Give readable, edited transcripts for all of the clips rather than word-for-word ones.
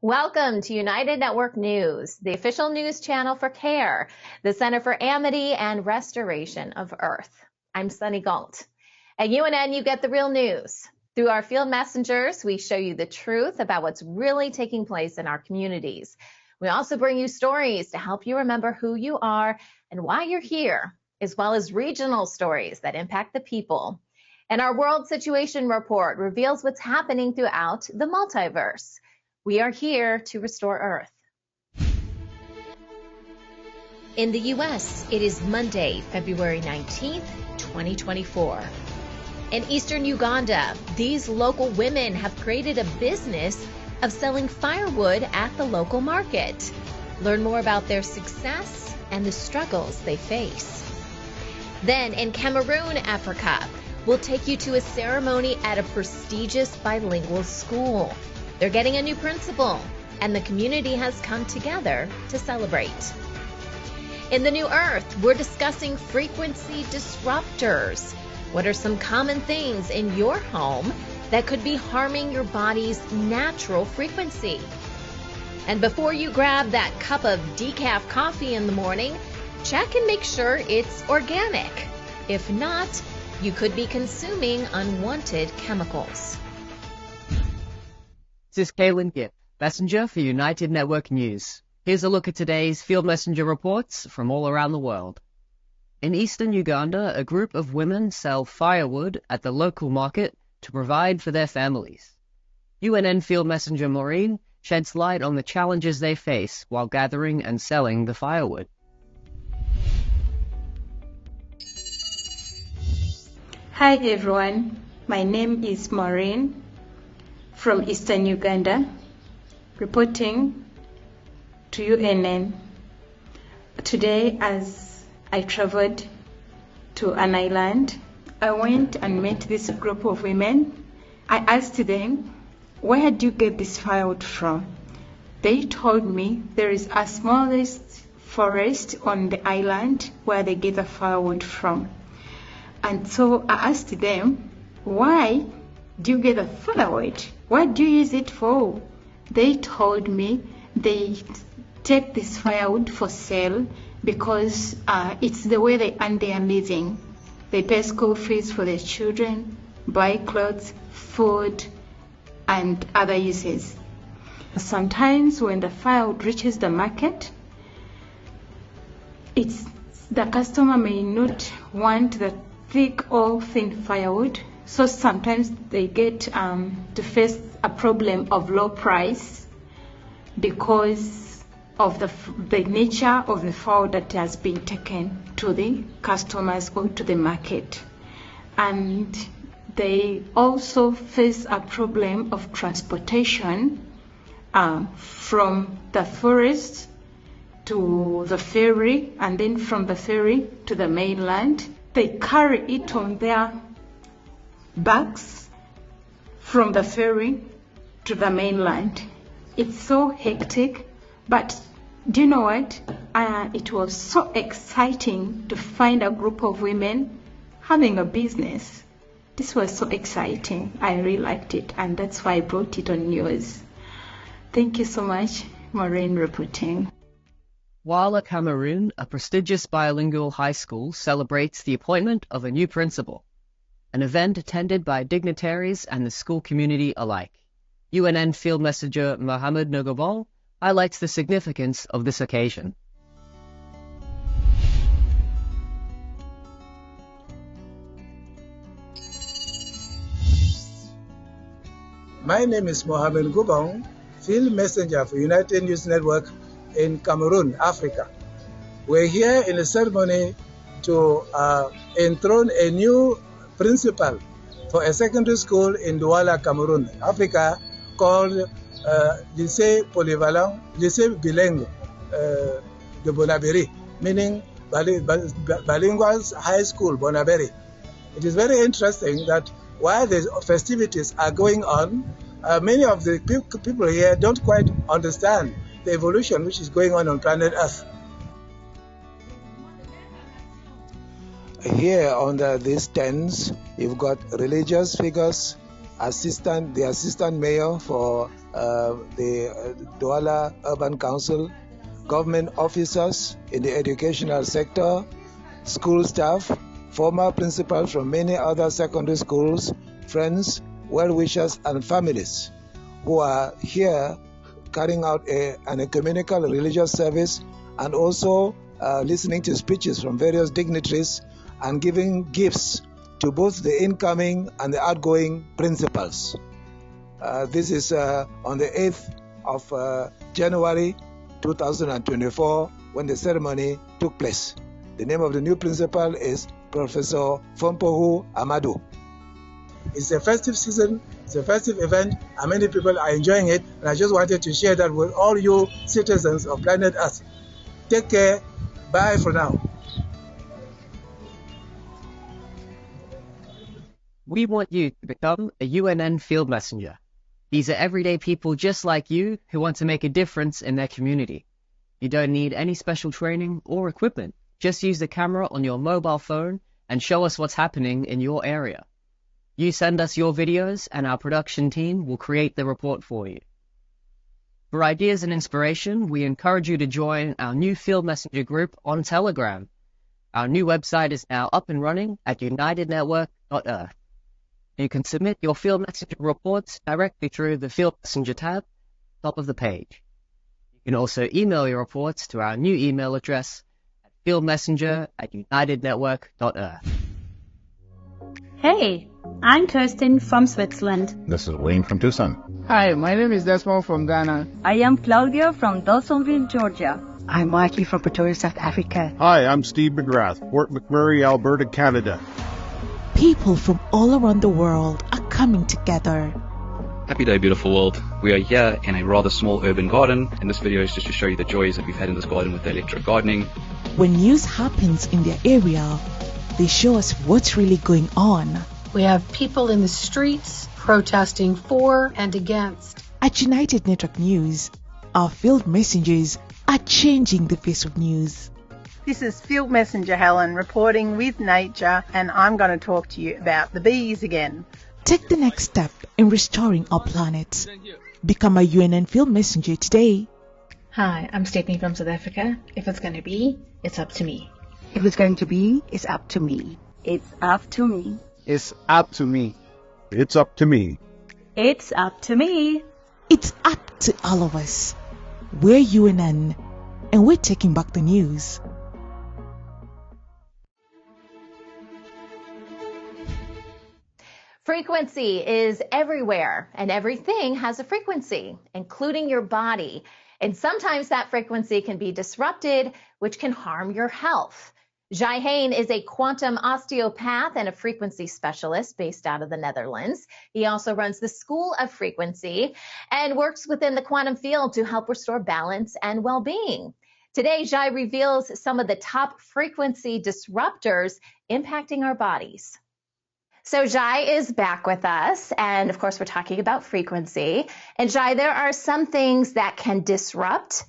Welcome to United Network News, the official news channel for CARE, the Center for Amity and Restoration of Earth. I'm Sunny Galt. At UNN, you get the real news. Through our field messengers, we show you the truth about what's really taking place in our communities. We also bring you stories to help you remember who you are and why you're here, as well as regional stories that impact the people. And our World Situation Report reveals what's happening throughout the multiverse. We are here to restore Earth. In the U.S., it is Monday, February 19th, 2024. In eastern Uganda, these local women have created a business of selling firewood at the local market. Learn more about their success and the struggles they face. Then in Cameroon, Africa, we'll take you to a ceremony at a prestigious bilingual school. They're getting a new principal, and the community has come together to celebrate. In the New Earth, we're discussing frequency disruptors. What are some common things in your home that could be harming your body's natural frequency? And before you grab that cup of decaf coffee in the morning, check and make sure it's organic. If not, you could be consuming unwanted chemicals. This is Calen, messenger for United Network News. Here's a look at today's field messenger reports from all around the world. In eastern Uganda, a group of women sell firewood at the local market to provide for their families. UNN field messenger Maureen sheds light on the challenges they face while gathering and selling the firewood. Hi everyone, my name is Maureen from Eastern Uganda, reporting to UNN. Today, as I traveled to an island, I went and met this group of women. I asked them, where do you get this firewood from? They told me there is a smallest forest on the island where they get the firewood from. And so I asked them, why do you get the firewood? What do you use it for? They told me they take this firewood for sale because it's the way they earn their living. They pay school fees for their children, buy clothes, food, and other uses. Sometimes when the firewood reaches the market, the customer may not want the thick or thin firewood. So sometimes they get to face a problem of low price because of the nature of the firewood that has been taken to the customers or to the market. And they also face a problem of transportation from the forest to the ferry, and then from the ferry to the mainland. They carry it on their backs from the ferry to the mainland. It's so hectic, but do you know what? It was so exciting to find a group of women having a business. This was so exciting. I really liked it, and that's why I brought it on news. Thank you so much, Maureen reporting. While at Cameroon, a prestigious bilingual high school celebrates the appointment of a new principal, an event attended by dignitaries and the school community alike. UNN field messenger Mohammed Ngubong highlights the significance of this occasion. My name is Mohammed Ngubong, field messenger for United News Network in Cameroon, Africa. We're here in a ceremony to enthrone a new principal for a secondary school in Douala, Cameroon, Africa, called Lycée Polyvalent, Lycée Bilingual de Bonaberi, meaning Bilingual High School, Bonaberi. It is very interesting that while the festivities are going on, many of the people here don't quite understand the evolution which is going on planet Earth. here under these tents, you've got religious figures, the assistant mayor for the Douala Urban Council, government officers in the educational sector, school staff, former principals from many other secondary schools, friends, well-wishers, and families who are here carrying out an ecumenical religious service and also listening to speeches from various dignitaries and giving gifts to both the incoming and the outgoing principals. This is on the 8th of January 2024 when the ceremony took place. The name of the new principal is Professor Fompohu Amadou. It's a festive season, it's a festive event, and many people are enjoying it, and I just wanted to share that with all you citizens of planet Earth. Take care. Bye for now. We want you to become a UNN field messenger. These are everyday people just like you who want to make a difference in their community. You don't need any special training or equipment. Just use the camera on your mobile phone and show us what's happening in your area. You send us your videos and our production team will create the report for you. For ideas and inspiration, we encourage you to join our new Field Messenger group on Telegram. Our new website is now up and running at unitednetwork.earth. You can submit your Field Messenger reports directly through the Field Messenger tab, top of the page. You can also email your reports to our new email address at fieldmessenger@unitednetwork.earth. Hey, I'm Kirsten from Switzerland. This is Wayne from Tucson. Hi, my name is Desmond from Ghana. I am Claudia from Dawsonville, Georgia. I'm Mikey from Pretoria, South Africa. Hi, I'm Steve McGrath, Fort McMurray, Alberta, Canada. People from all around the world are coming together. Happy day, beautiful world. We are here in a rather small urban garden, and this video is just to show you the joys that we've had in this garden with the electric gardening. When news happens in their area, they show us what's really going on. We have people in the streets protesting for and against. At United Network News, our field messengers are changing the face of news. This is Field Messenger Helen reporting with Nature, and I'm going to talk to you about the bees again. Take the next step in restoring our planet. Become a UNN Field Messenger today. Hi, I'm Stephanie from South Africa. If it's going to be, it's up to me. If it's going to be, it's up to me. It's up to me. It's up to me. It's up to me. It's up to me. It's up to all of us. We're UNN, and we're taking back the news. Frequency is everywhere, and everything has a frequency, including your body. And sometimes that frequency can be disrupted, which can harm your health. Jai Hain is a quantum osteopath and a frequency specialist based out of the Netherlands. He also runs the School of Frequency and works within the quantum field to help restore balance and well-being. Today, Jai reveals some of the top frequency disruptors impacting our bodies. So Jai is back with us, and of course we're talking about frequency. And Jai, there are some things that can disrupt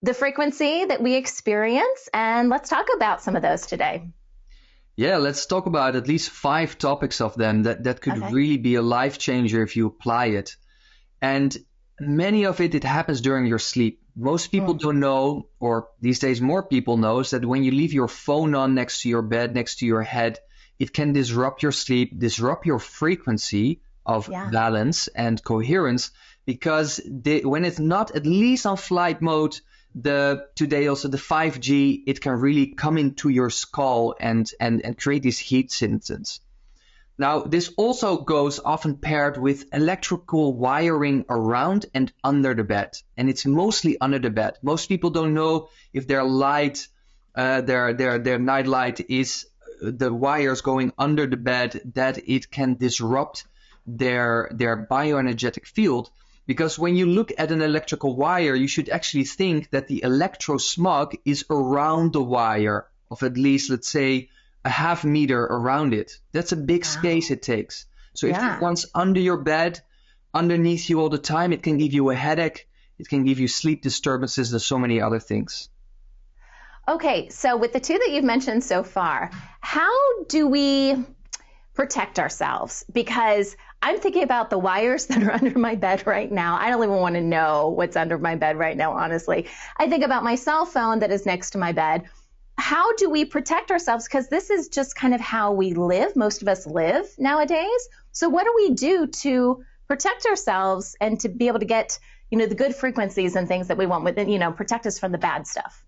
the frequency that we experience, and let's talk about some of those today. Yeah, let's talk about at least 5 topics of them that could really be a life changer if you apply it. And many of it happens during your sleep. Most people don't know, or these days more people knows, that when you leave your phone on next to your bed, next to your head, it can disrupt your sleep, disrupt your frequency of balance and coherence, because when it's not at least on flight mode, today also the 5G, it can really come into your skull and create these heat symptoms. Now, this also goes often paired with electrical wiring around and under the bed, and it's mostly under the bed. Most people don't know if their light, their night light is the wires going under the bed, that it can disrupt their bioenergetic field. Because when you look at an electrical wire, you should actually think that the electrosmog is around the wire of at least, let's say, a half meter around it. That's a big space it takes. So if it one's under your bed, underneath you all the time, it can give you a headache, it can give you sleep disturbances, and so many other things. Okay, so with the 2 that you've mentioned so far, how do we protect ourselves? Because I'm thinking about the wires that are under my bed right now. I don't even want to know what's under my bed right now, honestly. I think about my cell phone that is next to my bed. How do we protect ourselves? Because this is just kind of how we live. Most of us live nowadays. So what do we do to protect ourselves and to be able to get, the good frequencies and things that we want within, protect us from the bad stuff?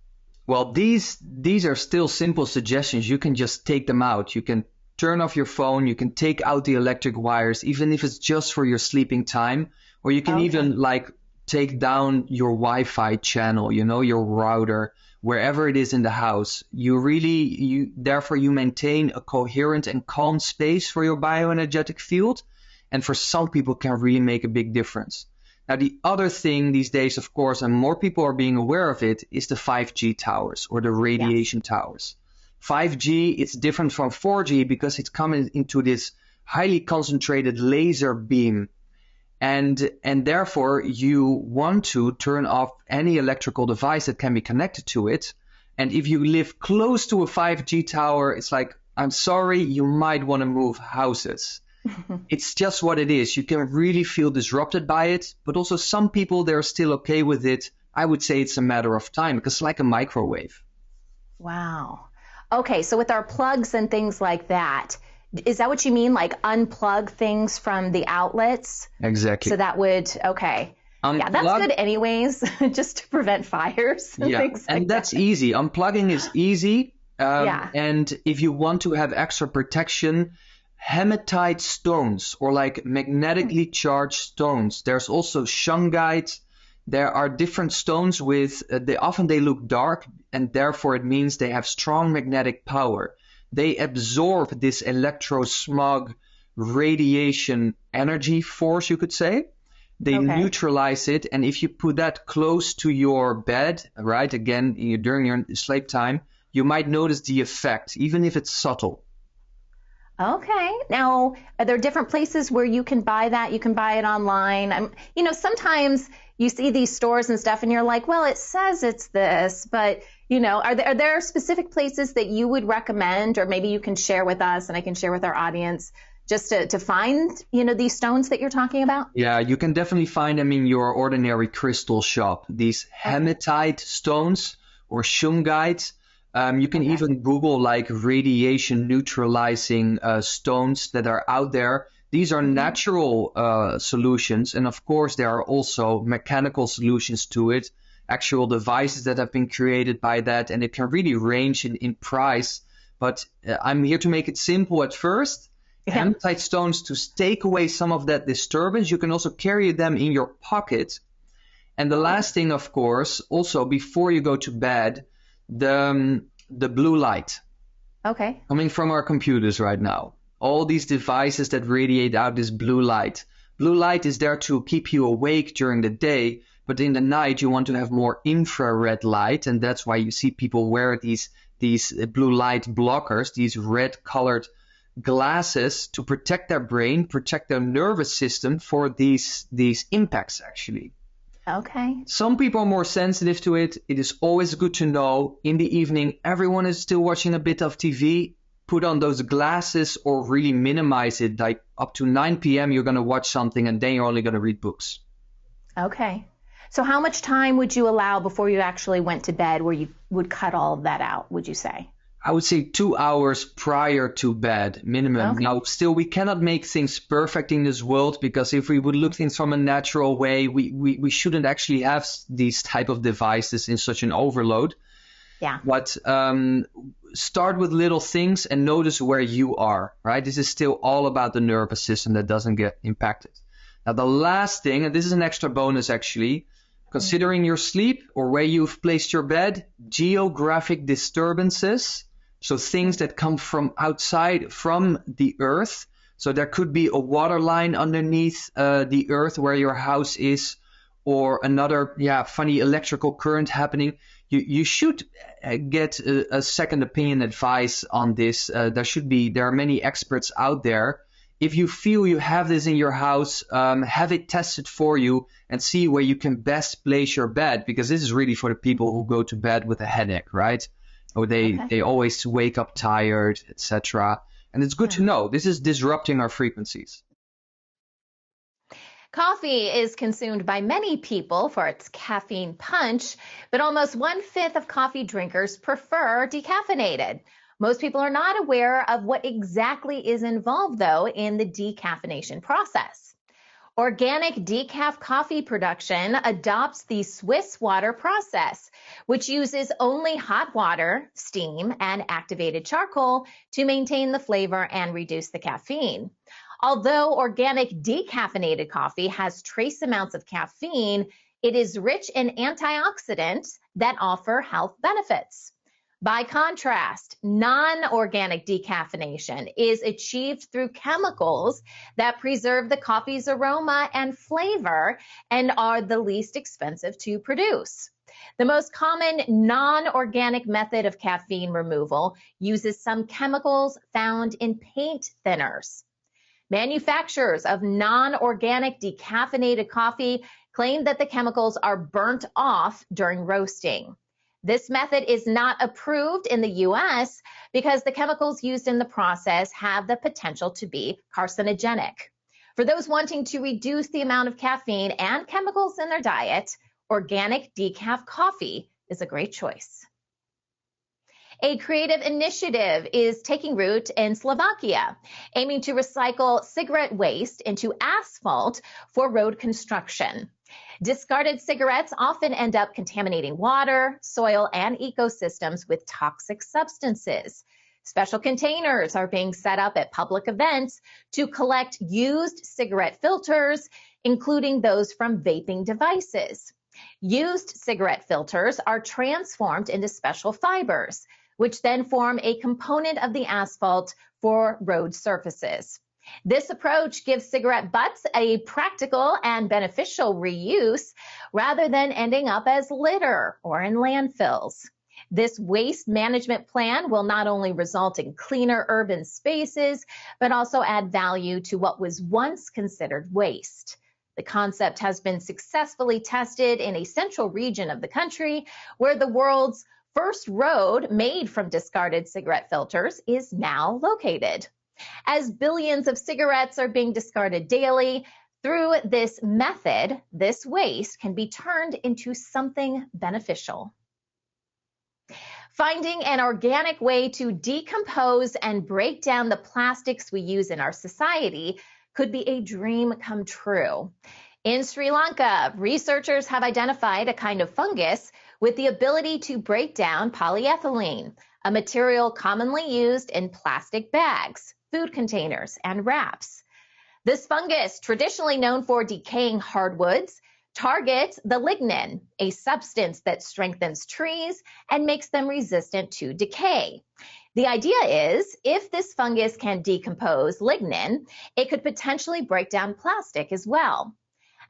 Well, these are still simple suggestions. You can just take them out. You can turn off your phone. You can take out the electric wires, even if it's just for your sleeping time. Or you can even take down your Wi-Fi channel, your router, wherever it is in the house. Therefore you maintain a coherent and calm space for your bioenergetic field. And for some people can really make a big difference. Now, the other thing these days, of course, and more people are being aware of it, is the 5G towers or the radiation towers. 5G, it's different from 4G because it's coming into this highly concentrated laser beam. And therefore, you want to turn off any electrical device that can be connected to it. And if you live close to a 5G tower, it's like, I'm sorry, you might want to move houses. It's just what it is. You can really feel disrupted by it. But also some people, they're still okay with it. I would say it's a matter of time because it's like a microwave. Wow. Okay, so with our plugs and things like that, is that what you mean? Like unplug things from the outlets? Exactly. So that would, okay. Yeah, that's good anyways, just to prevent fires and things like and that's that. easy. Unplugging is easy. And if you want to have extra protection, hematite stones or like magnetically charged stones. There's also shungite. There are different stones with, they look dark and therefore it means they have strong magnetic power. They absorb this electrosmog radiation energy force, you could say. They neutralize it. And if you put that close to your bed, right, again, during your sleep time, you might notice the effect, even if it's subtle. Okay. Now, are there different places where you can buy that? You can buy it online. Sometimes you see these stores and stuff and you're like, well, it says it's this, but, are there specific places that you would recommend, or maybe you can share with us and I can share with our audience just to find, these stones that you're talking about? Yeah, you can definitely find them in your ordinary crystal shop. These hematite stones or shungite. You can even Google like radiation neutralizing stones that are out there. These are natural solutions. And of course, there are also mechanical solutions to it, actual devices that have been created by that. And it can really range in price. But I'm here to make it simple at first. Hematite stones to take away some of that disturbance. You can also carry them in your pocket. And the last thing, of course, also before you go to bed, the blue light. Okay. Coming from our computers right now. All these devices that radiate out this blue light. Blue light is there to keep you awake during the day, but in the night you want to have more infrared light, and that's why you see people wear these blue light blockers, these red colored glasses to protect their brain, protect their nervous system for these impacts actually. Okay. Some people are more sensitive to it. It is always good to know in the evening, everyone is still watching a bit of TV. Put on those glasses or really minimize it. Like up to 9 p.m. you're going to watch something and then you're only going to read books. Okay. So how much time would you allow before you actually went to bed where you would cut all of that out, would you say? I would say 2 hours prior to bed, minimum. Okay. Now, still, we cannot make things perfect in this world because if we would look things from a natural way, we shouldn't actually have these type of devices in such an overload. Yeah. But start with little things and notice where you are, right? This is still all about the nervous system that doesn't get impacted. Now, the last thing, and this is an extra bonus actually, considering your sleep or where you've placed your bed, geographic disturbances. So things that come from outside, from the earth. So there could be a water line underneath the earth where your house is, or another funny electrical current happening. You should get a second opinion advice on this. There are many experts out there. If you feel you have this in your house, have it tested for you and see where you can best place your bed, because this is really for the people who go to bed with a headache, right? or they always wake up tired, etc. And it's good to know this is disrupting our frequencies. Coffee is consumed by many people for its caffeine punch, but almost 1/5 of coffee drinkers prefer decaffeinated. Most people are not aware of what exactly is involved, though, in the decaffeination process. Organic decaf coffee production adopts the Swiss water process, which uses only hot water, steam, and activated charcoal to maintain the flavor and reduce the caffeine. Although organic decaffeinated coffee has trace amounts of caffeine, it is rich in antioxidants that offer health benefits. By contrast, non-organic decaffeination is achieved through chemicals that preserve the coffee's aroma and flavor and are the least expensive to produce. The most common non-organic method of caffeine removal uses some chemicals found in paint thinners. Manufacturers of non-organic decaffeinated coffee claim that the chemicals are burnt off during roasting. This method is not approved in the U.S. because the chemicals used in the process have the potential to be carcinogenic. For those wanting to reduce the amount of caffeine and chemicals in their diet, organic decaf coffee is a great choice. A creative initiative is taking root in Slovakia, aiming to recycle cigarette waste into asphalt for road construction. Discarded cigarettes often end up contaminating water, soil, and ecosystems with toxic substances. Special containers are being set up at public events to collect used cigarette filters, including those from vaping devices. Used cigarette filters are transformed into special fibers, which then form a component of the asphalt for road surfaces. This approach gives cigarette butts a practical and beneficial reuse rather than ending up as litter or in landfills. This waste management plan will not only result in cleaner urban spaces, but also add value to what was once considered waste. The concept has been successfully tested in a central region of the country where the world's first road made from discarded cigarette filters is now located. As billions of cigarettes are being discarded daily, through this method, this waste can be turned into something beneficial. Finding an organic way to decompose and break down the plastics we use in our society could be a dream come true. In Sri Lanka, researchers have identified a kind of fungus with the ability to break down polyethylene, a material commonly used in plastic bags, food containers, and wraps. This fungus, traditionally known for decaying hardwoods, targets the lignin, a substance that strengthens trees and makes them resistant to decay. The idea is, if this fungus can decompose lignin, it could potentially break down plastic as well.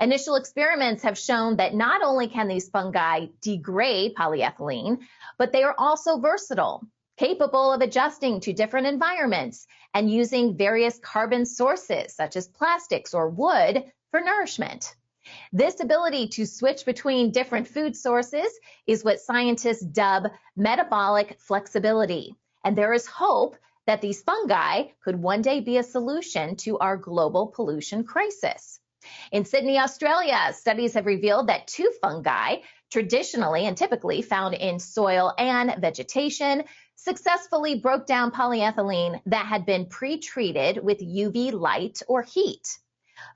Initial experiments have shown that not only can these fungi degrade polyethylene, but they are also versatile, capable of adjusting to different environments and using various carbon sources such as plastics or wood for nourishment. This ability to switch between different food sources is what scientists dub metabolic flexibility, and there is hope that these fungi could one day be a solution to our global pollution crisis. In Sydney, Australia, studies have revealed that two fungi, traditionally and typically found in soil and vegetation, successfully broke down polyethylene that had been pre-treated with UV light or heat.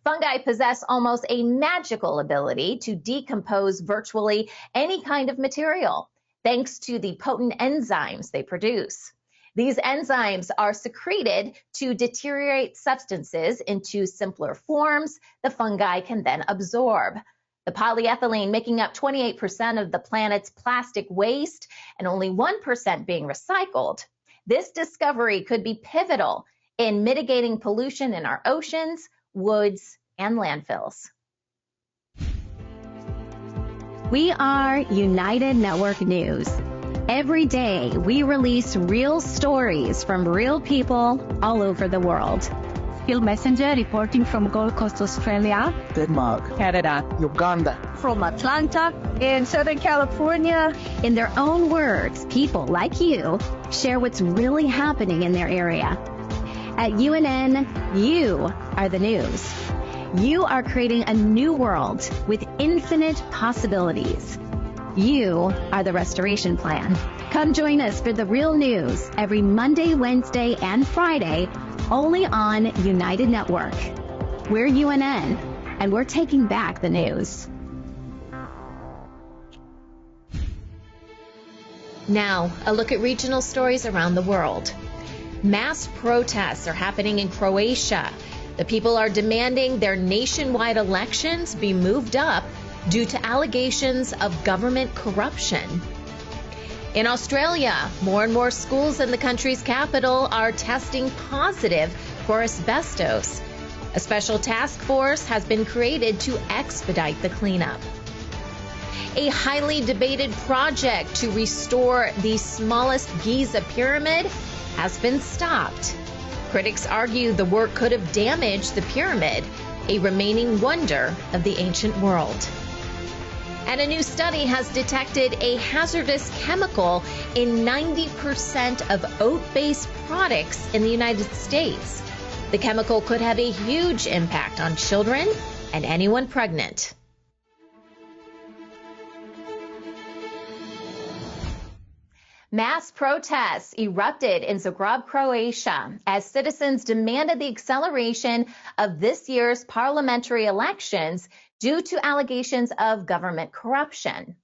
Fungi possess almost a magical ability to decompose virtually any kind of material, thanks to the potent enzymes they produce. These enzymes are secreted to deteriorate substances into simpler forms the fungi can then absorb. The polyethylene making up 28% of the planet's plastic waste and only 1% being recycled. This discovery could be pivotal in mitigating pollution in our oceans, woods, and landfills. We are United Network News. Every day, we release real stories from real people all over the world. Field Messenger reporting from Gold Coast, Australia. Denmark, Canada, Uganda. From Atlanta in Southern California. In their own words, people like you share what's really happening in their area. At UNN, you are the news. You are creating a new world with infinite possibilities. You are the restoration plan. Come join us for the real news every Monday, Wednesday, and Friday, only on United Network. We're UNN, and we're taking back the news. Now, a look at regional stories around the world. Mass protests are happening in Croatia. The people are demanding their nationwide elections be moved up due to allegations of government corruption. In Australia, more and more schools in the country's capital are testing positive for asbestos. A special task force has been created to expedite the cleanup. A highly debated project to restore the smallest Giza pyramid has been stopped. Critics argue the work could have damaged the pyramid, a remaining wonder of the ancient world. And a new study has detected a hazardous chemical in 90% of oat-based products in the United States. The chemical could have a huge impact on children and anyone pregnant. Mass protests erupted in Zagreb, Croatia, as citizens demanded the acceleration of this year's parliamentary elections due to allegations of government corruption.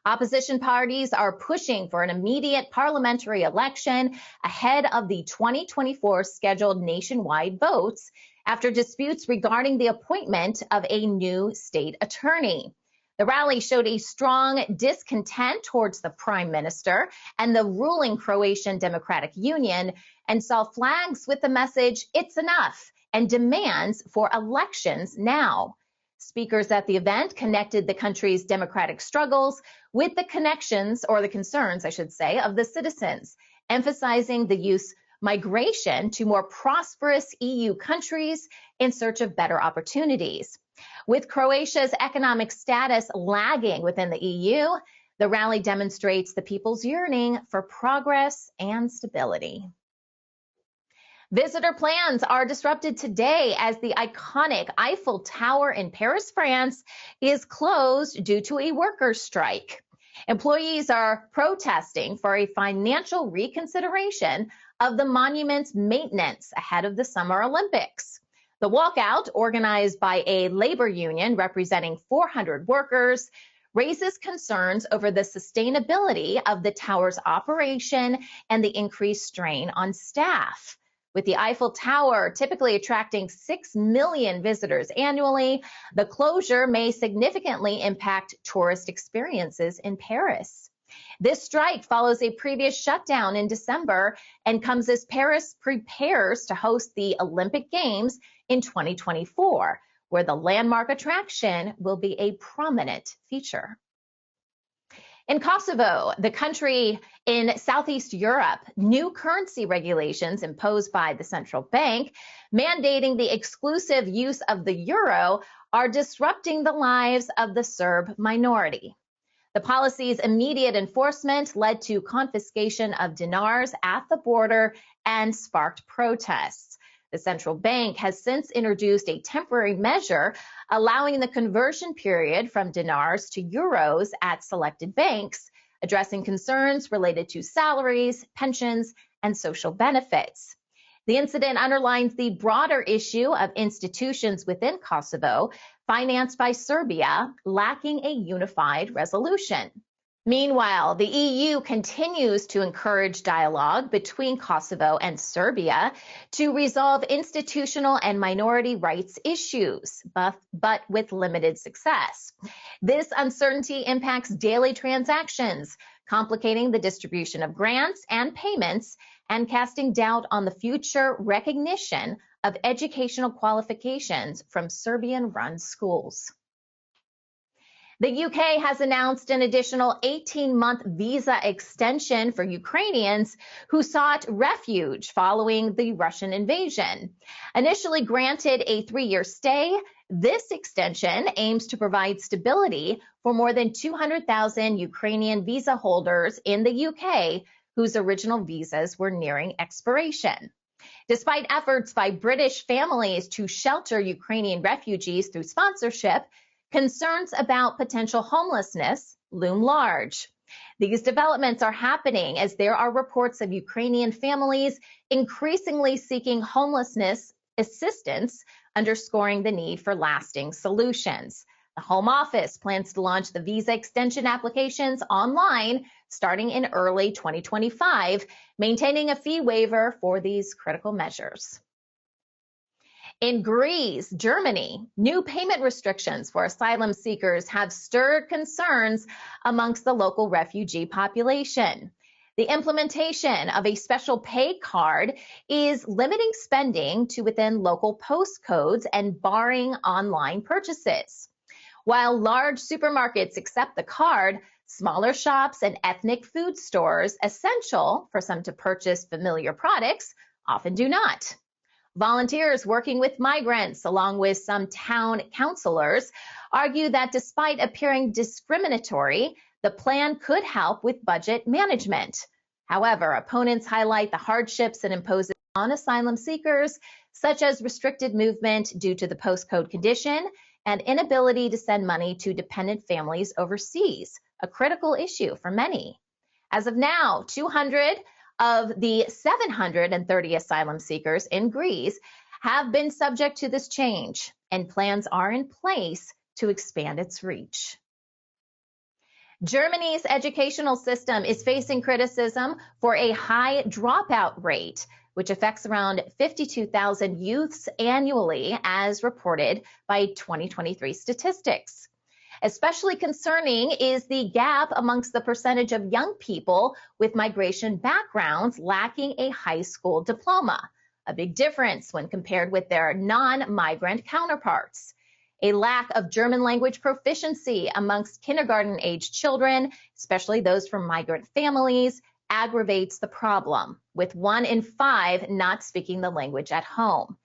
Opposition parties are pushing for an immediate parliamentary election ahead of the 2024 scheduled nationwide votes after disputes regarding the appointment of a new state attorney. The rally showed a strong discontent towards the prime minister and the ruling Croatian Democratic Union and saw flags with the message, "It's enough," and demands for elections now. Speakers at the event connected the country's democratic struggles with the concerns, I should say, of the citizens, emphasizing the youth's migration to more prosperous EU countries in search of better opportunities. With Croatia's economic status lagging within the EU, the rally demonstrates the people's yearning for progress and stability. Visitor plans are disrupted today as the iconic Eiffel Tower in Paris, France, is closed due to a workers' strike. Employees are protesting for a financial reconsideration of the monument's maintenance ahead of the Summer Olympics. The walkout, organized by a labor union representing 400 workers, raises concerns over the sustainability of the tower's operation and the increased strain on staff. With the Eiffel Tower typically attracting 6 million visitors annually, the closure may significantly impact tourist experiences in Paris. This strike follows a previous shutdown in December and comes as Paris prepares to host the Olympic Games in 2024, where the landmark attraction will be a prominent feature. In Kosovo, the country in Southeast Europe, new currency regulations imposed by the central bank mandating the exclusive use of the euro are disrupting the lives of the Serb minority. The policy's immediate enforcement led to confiscation of dinars at the border and sparked protests. The central bank has since introduced a temporary measure allowing the conversion period from dinars to euros at selected banks, addressing concerns related to salaries, pensions, and social benefits. The incident underlines the broader issue of institutions within Kosovo, financed by Serbia, lacking a unified resolution. Meanwhile, the EU continues to encourage dialogue between Kosovo and Serbia to resolve institutional and minority rights issues, but with limited success. This uncertainty impacts daily transactions, complicating the distribution of grants and payments and casting doubt on the future recognition of educational qualifications from Serbian-run schools. The UK has announced an additional 18-month visa extension for Ukrainians who sought refuge following the Russian invasion. Initially granted a 3-year stay, this extension aims to provide stability for more than 200,000 Ukrainian visa holders in the UK whose original visas were nearing expiration. Despite efforts by British families to shelter Ukrainian refugees through sponsorship, concerns about potential homelessness loom large. These developments are happening as there are reports of Ukrainian families increasingly seeking homelessness assistance, underscoring the need for lasting solutions. The Home Office plans to launch the visa extension applications online starting in early 2025, maintaining a fee waiver for these critical measures. In Greece, Germany, new payment restrictions for asylum seekers have stirred concerns amongst the local refugee population. The implementation of a special pay card is limiting spending to within local postcodes and barring online purchases. While large supermarkets accept the card, smaller shops and ethnic food stores, essential for some to purchase familiar products, often do not. Volunteers working with migrants, along with some town councilors, argue that despite appearing discriminatory, the plan could help with budget management. However, opponents highlight the hardships it imposes on asylum seekers, such as restricted movement due to the postcode condition and inability to send money to dependent families overseas, a critical issue for many. As of now, 200 of the 730 asylum seekers in Greece have been subject to this change, and plans are in place to expand its reach. Germany's educational system is facing criticism for a high dropout rate, which affects around 52,000 youths annually, as reported by 2023 statistics. Especially concerning is the gap amongst the percentage of young people with migration backgrounds lacking a high school diploma, a big difference when compared with their non-migrant counterparts. A lack of German language proficiency amongst kindergarten-aged children, especially those from migrant families, aggravates the problem, with 1 in 5 not speaking the language at home.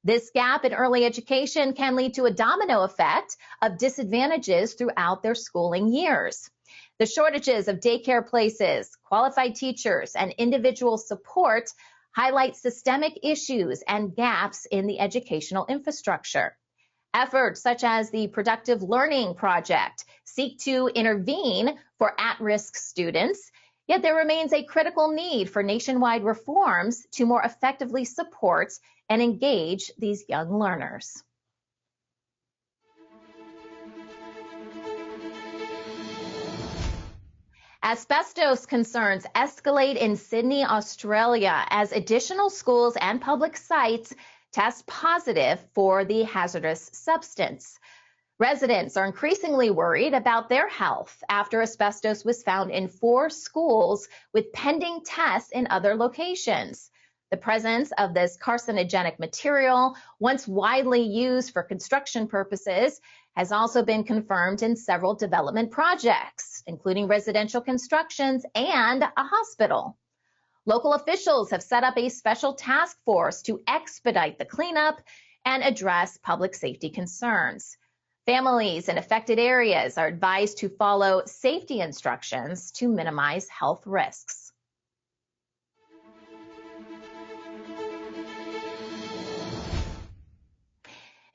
This gap in early education can lead to a domino effect of disadvantages throughout their schooling years. The shortages of daycare places, qualified teachers, and individual support highlight systemic issues and gaps in the educational infrastructure. Efforts such as the Productive Learning Project seek to intervene for at-risk students, yet there remains a critical need for nationwide reforms to more effectively support and engage these young learners. Asbestos concerns escalate in Sydney, Australia, as additional schools and public sites test positive for the hazardous substance. Residents are increasingly worried about their health after asbestos was found in 4 schools with pending tests in other locations. The presence of this carcinogenic material, once widely used for construction purposes, has also been confirmed in several development projects, including residential constructions and a hospital. Local officials have set up a special task force to expedite the cleanup and address public safety concerns. Families in affected areas are advised to follow safety instructions to minimize health risks.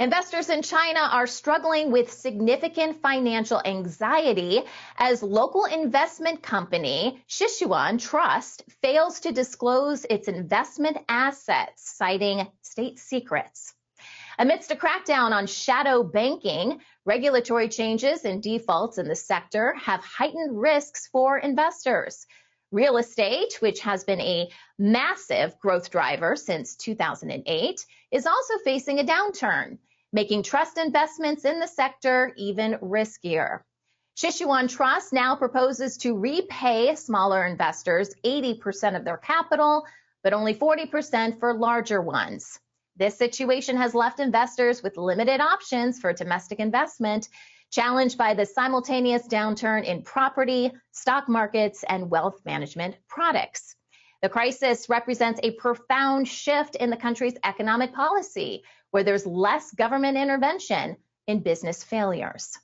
Investors in China are struggling with significant financial anxiety as local investment company Sichuan Trust fails to disclose its investment assets, citing state secrets. Amidst a crackdown on shadow banking, regulatory changes and defaults in the sector have heightened risks for investors. Real estate, which has been a massive growth driver since 2008, is also facing a downturn, making trust investments in the sector even riskier. Sichuan Trust now proposes to repay smaller investors 80% of their capital, but only 40% for larger ones. This situation has left investors with limited options for domestic investment challenged by the simultaneous downturn in property, stock markets, and wealth management products. The crisis represents a profound shift in the country's economic policy, where there's less government intervention in business failures.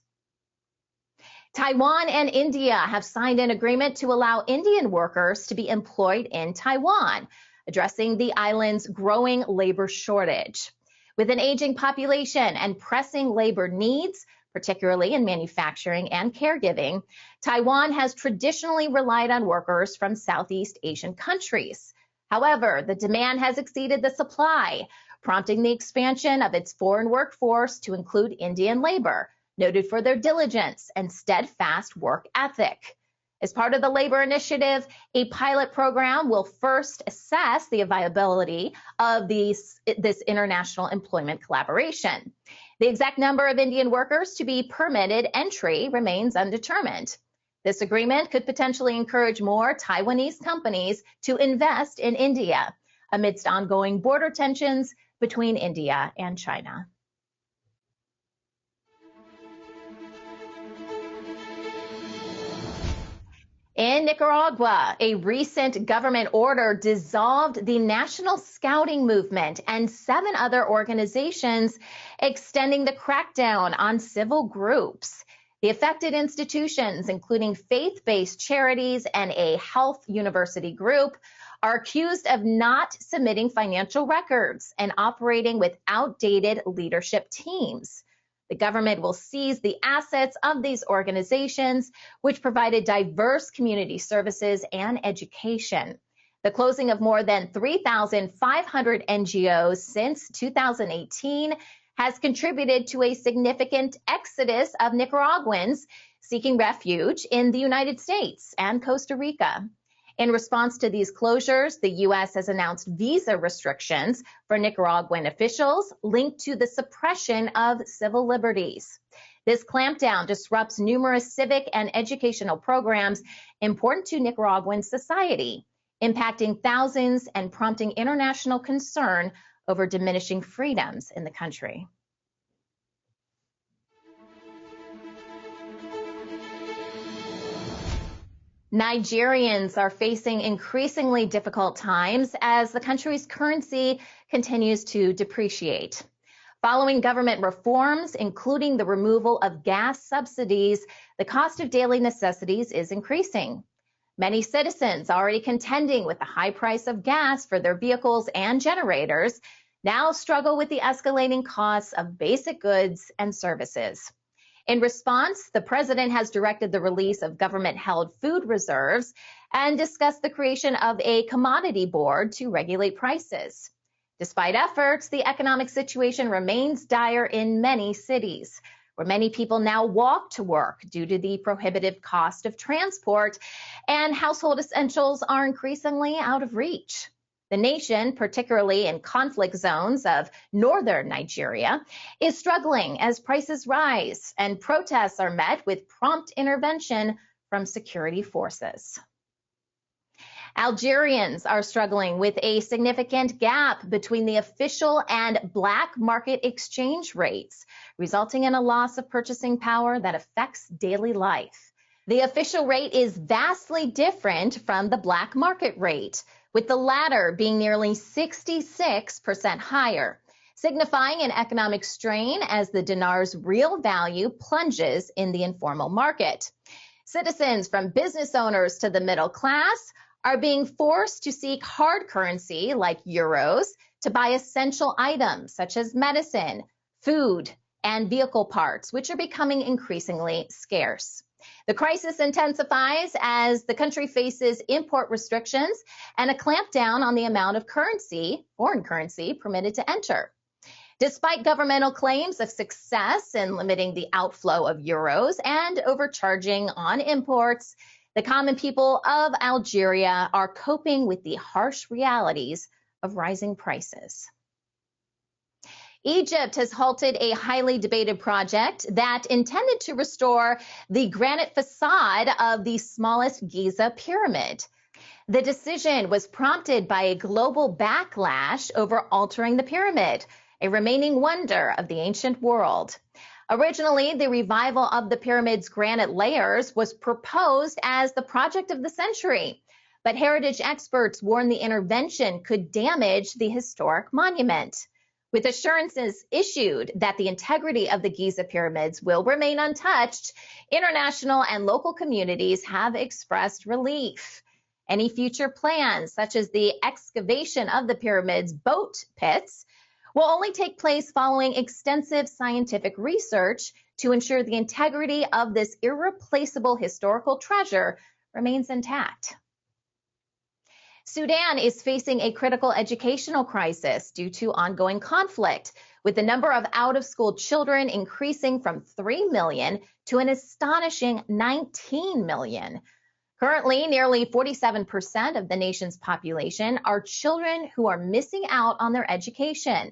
Taiwan and India have signed an agreement to allow Indian workers to be employed in Taiwan, addressing the island's growing labor shortage. With an aging population and pressing labor needs, particularly in manufacturing and caregiving, Taiwan has traditionally relied on workers from Southeast Asian countries. However, the demand has exceeded the supply, prompting the expansion of its foreign workforce to include Indian labor, noted for their diligence and steadfast work ethic. As part of the labor initiative, a pilot program will first assess the viability of this international employment collaboration. The exact number of Indian workers to be permitted entry remains undetermined. This agreement could potentially encourage more Taiwanese companies to invest in India amidst ongoing border tensions between India and China. In Nicaragua, a recent government order dissolved the National Scouting Movement and 7 other organizations, extending the crackdown on civil groups. The affected institutions, including faith-based charities and a health university group, are accused of not submitting financial records and operating with outdated leadership teams. The government will seize the assets of these organizations, which provided diverse community services and education. The closing of more than 3,500 NGOs since 2018 has contributed to a significant exodus of Nicaraguans seeking refuge in the United States and Costa Rica. In response to these closures, the U.S. has announced visa restrictions for Nicaraguan officials linked to the suppression of civil liberties. This clampdown disrupts numerous civic and educational programs important to Nicaraguan society, impacting thousands and prompting international concern over diminishing freedoms in the country. Nigerians are facing increasingly difficult times as the country's currency continues to depreciate. Following government reforms, including the removal of gas subsidies, the cost of daily necessities is increasing. Many citizens already contending with the high price of gas for their vehicles and generators now struggle with the escalating costs of basic goods and services. In response, the president has directed the release of government-held food reserves and discussed the creation of a commodity board to regulate prices. Despite efforts, the economic situation remains dire in many cities, where many people now walk to work due to the prohibitive cost of transport, and household essentials are increasingly out of reach. The nation, particularly in conflict zones of northern Nigeria, is struggling as prices rise and protests are met with prompt intervention from security forces. Algerians are struggling with a significant gap between the official and black market exchange rates, resulting in a loss of purchasing power that affects daily life. The official rate is vastly different from the black market rate, with the latter being nearly 66% higher, signifying an economic strain as the dinar's real value plunges in the informal market. Citizens, from business owners to the middle class, are being forced to seek hard currency like euros to buy essential items such as medicine, food, and vehicle parts, which are becoming increasingly scarce. The crisis intensifies as the country faces import restrictions and a clampdown on the amount of currency, foreign currency, permitted to enter. Despite governmental claims of success in limiting the outflow of euros and overcharging on imports, the common people of Algeria are coping with the harsh realities of rising prices. Egypt has halted a highly debated project that intended to restore the granite facade of the smallest Giza pyramid. The decision was prompted by a global backlash over altering the pyramid, a remaining wonder of the ancient world. Originally, the revival of the pyramid's granite layers was proposed as the project of the century, but heritage experts warn the intervention could damage the historic monument. With assurances issued that the integrity of the Giza pyramids will remain untouched, international and local communities have expressed relief. Any future plans, such as the excavation of the pyramid's boat pits, will only take place following extensive scientific research to ensure the integrity of this irreplaceable historical treasure remains intact. Sudan is facing a critical educational crisis due to ongoing conflict, with the number of out-of-school children increasing from 3 million to an astonishing 19 million. Currently, nearly 47% of the nation's population are children who are missing out on their education.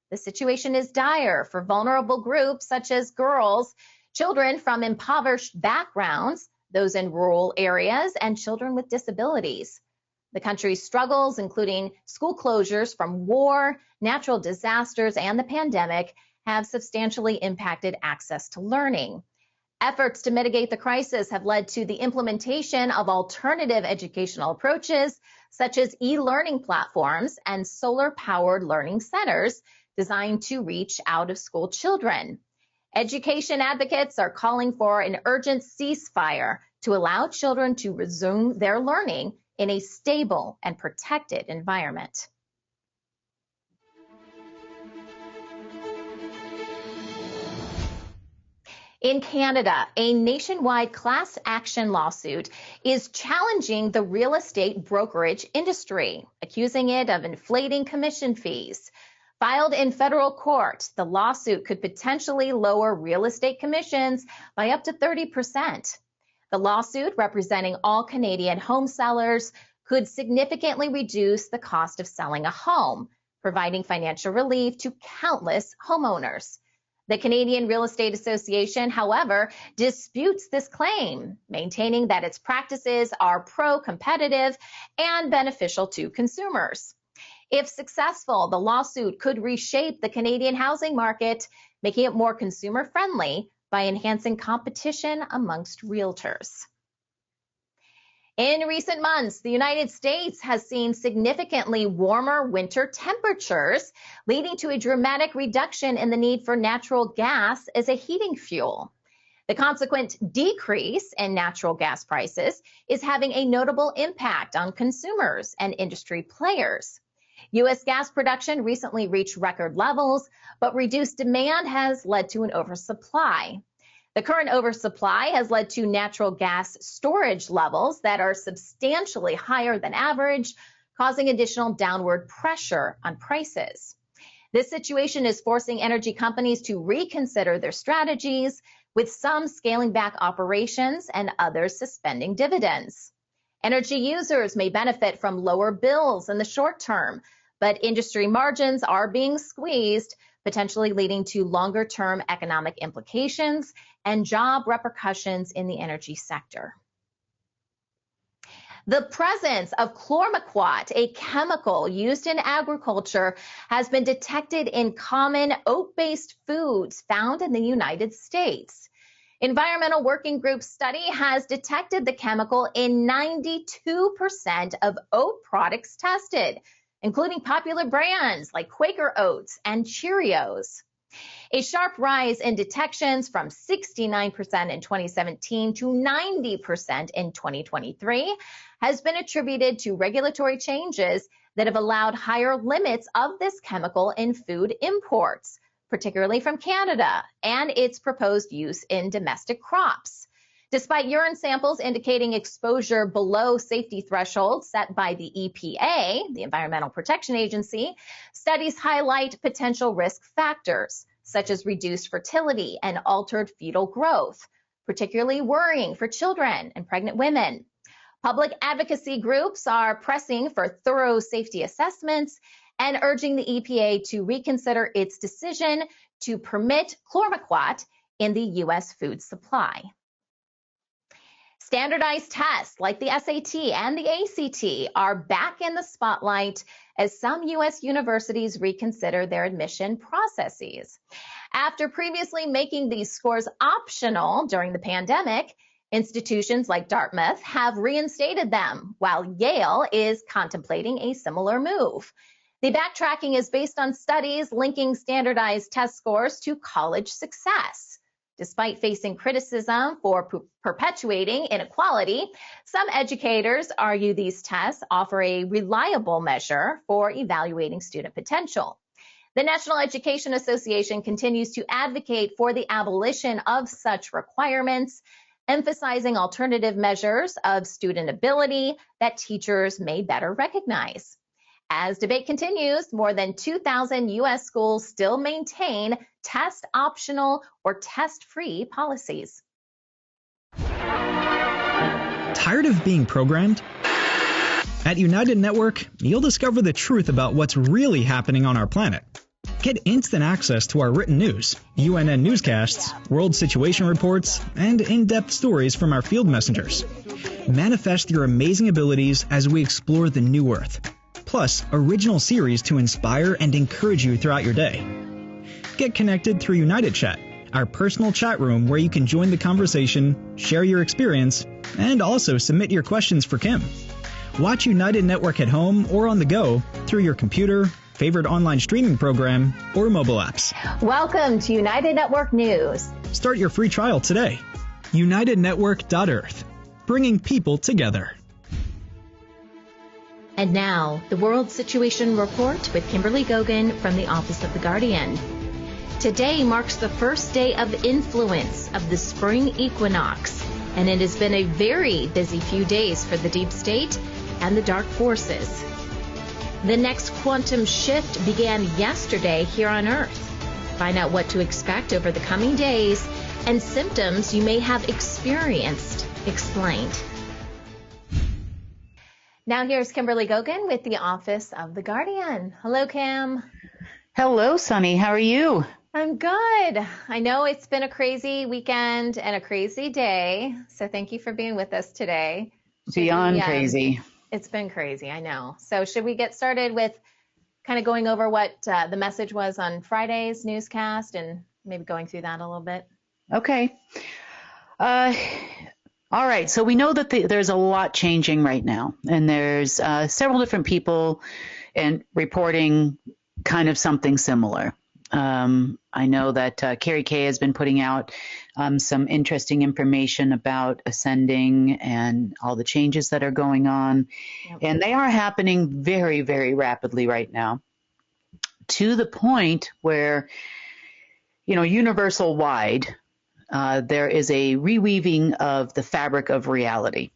The situation is dire for vulnerable groups such as girls, children from impoverished backgrounds, those in rural areas, and children with disabilities. The country's struggles, including school closures from war, natural disasters, and the pandemic, have substantially impacted access to learning. Efforts to mitigate the crisis have led to the implementation of alternative educational approaches, such as e-learning platforms and solar-powered learning centers designed to reach out-of-school children. Education advocates are calling for an urgent ceasefire to allow children to resume their learning in a stable and protected environment. In Canada, a nationwide class action lawsuit is challenging the real estate brokerage industry, accusing it of inflating commission fees. Filed in federal court, the lawsuit could potentially lower real estate commissions by up to 30%. The lawsuit, representing all Canadian home sellers, could significantly reduce the cost of selling a home, providing financial relief to countless homeowners. The Canadian Real Estate Association, however, disputes this claim, maintaining that its practices are pro-competitive and beneficial to consumers. If successful, the lawsuit could reshape the Canadian housing market, making it more consumer-friendly by enhancing competition amongst realtors. In recent months, the United States has seen significantly warmer winter temperatures, leading to a dramatic reduction in the need for natural gas as a heating fuel. The consequent decrease in natural gas prices is having a notable impact on consumers and industry players. U.S. gas production recently reached record levels, but reduced demand has led to an oversupply. The current oversupply has led to natural gas storage levels that are substantially higher than average, causing additional downward pressure on prices. This situation is forcing energy companies to reconsider their strategies, with some scaling back operations and others suspending dividends. Energy users may benefit from lower bills in the short term, but industry margins are being squeezed, potentially leading to longer-term economic implications and job repercussions in the energy sector. The presence of chlormequat, a chemical used in agriculture, has been detected in common oat-based foods found in the United States. Environmental Working Group study has detected the chemical in 92% of oat products tested, including popular brands like Quaker Oats and Cheerios. A sharp rise in detections from 69% in 2017 to 90% in 2023 has been attributed to regulatory changes that have allowed higher limits of this chemical in food imports, particularly from Canada, and its proposed use in domestic crops. Despite urine samples indicating exposure below safety thresholds set by the EPA, the Environmental Protection Agency, studies highlight potential risk factors, such as reduced fertility and altered fetal growth, particularly worrying for children and pregnant women. Public advocacy groups are pressing for thorough safety assessments and urging the EPA to reconsider its decision to permit chlormequat in the U.S. food supply. Standardized tests like the SAT and the ACT are back in the spotlight as some U.S. universities reconsider their admission processes. After previously making these scores optional during the pandemic, institutions like Dartmouth have reinstated them, while Yale is contemplating a similar move. The backtracking is based on studies linking standardized test scores to college success. Despite facing criticism for perpetuating inequality, some educators argue these tests offer a reliable measure for evaluating student potential. The National Education Association continues to advocate for the abolition of such requirements, emphasizing alternative measures of student ability that teachers may better recognize. As debate continues, more than 2,000 U.S. schools still maintain test-optional or test-free policies. Tired of being programmed? At United Network, you'll discover the truth about what's really happening on our planet. Get instant access to our written news, UNN newscasts, world situation reports, and in-depth stories from our field messengers. Manifest your amazing abilities as we explore the new Earth. Plus, original series to inspire and encourage you throughout your day. Get connected through United Chat, our personal chat room where you can join the conversation, share your experience, and also submit your questions for Kim. Watch United Network at home or on the go through your computer, favorite online streaming program, or mobile apps. Welcome to United Network News. Start your free trial today. UnitedNetwork.earth, bringing people together. And now, the World Situation Report with Kimberly Gogan from the Office of the Guardian. Today marks the first day of influence of the spring equinox, and it has been a very busy few days for the deep state and the dark forces. The next quantum shift began yesterday here on Earth. Find out what to expect over the coming days and symptoms you may have experienced, explained. Now here's Kimberly Gogan with the Office of the Guardian. Hello, Kim. Hello, Sunny. How are you? I'm good. I know it's been a crazy weekend and a crazy day, so thank you for being with us today. Beyond crazy. It's been crazy, I know. So should we get started with kind of going over what the message was on Friday's newscast and maybe going through that a little bit? Okay. All right. So we know that there's a lot changing right now, and there's several different people and reporting kind of something similar. I know that Carrie Kay has been putting out some interesting information about ascending and all the changes that are going on. Yep. And they are happening very, very rapidly right now, to the point where, universal wide, there is a reweaving of the fabric of reality,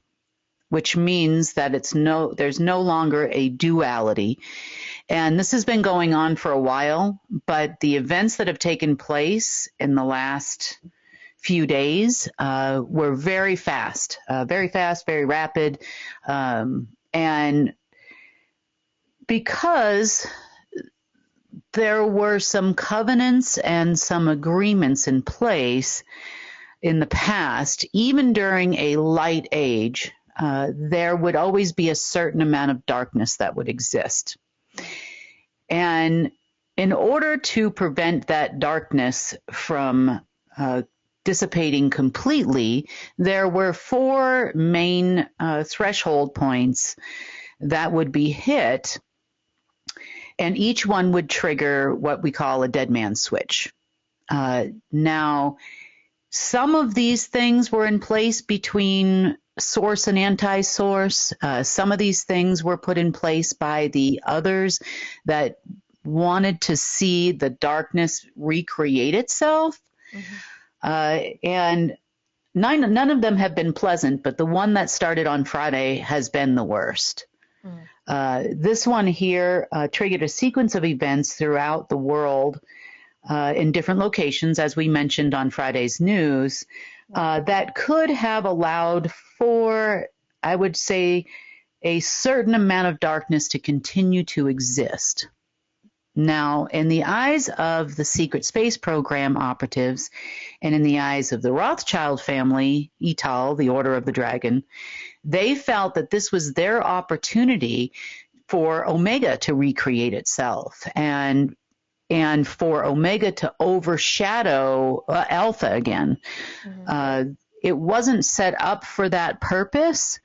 which means that there's no longer a duality. And this has been going on for a while, but the events that have taken place in the last few days were very fast, very rapid. And because there were some covenants and some agreements in place in the past, even during a light age, there would always be a certain amount of darkness that would exist. And in order to prevent that darkness from dissipating completely, there were 4 main threshold points that would be hit, and each one would trigger what we call a dead man switch. Now, some of these things were in place between source and anti-source. Some of these things were put in place by the others that wanted to see the darkness recreate itself. Mm-hmm. And none of them have been pleasant, but the one that started on Friday has been the worst. This one here triggered a sequence of events throughout the world in different locations, as we mentioned on Friday's news, that could have allowed for, I would say, a certain amount of darkness to continue to exist. Now, in the eyes of the secret space program operatives and in the eyes of the Rothschild family, Ital, the Order of the Dragon, they felt that this was their opportunity for Omega to recreate itself. And and for omega to overshadow alpha again. It wasn't set up for that purpose.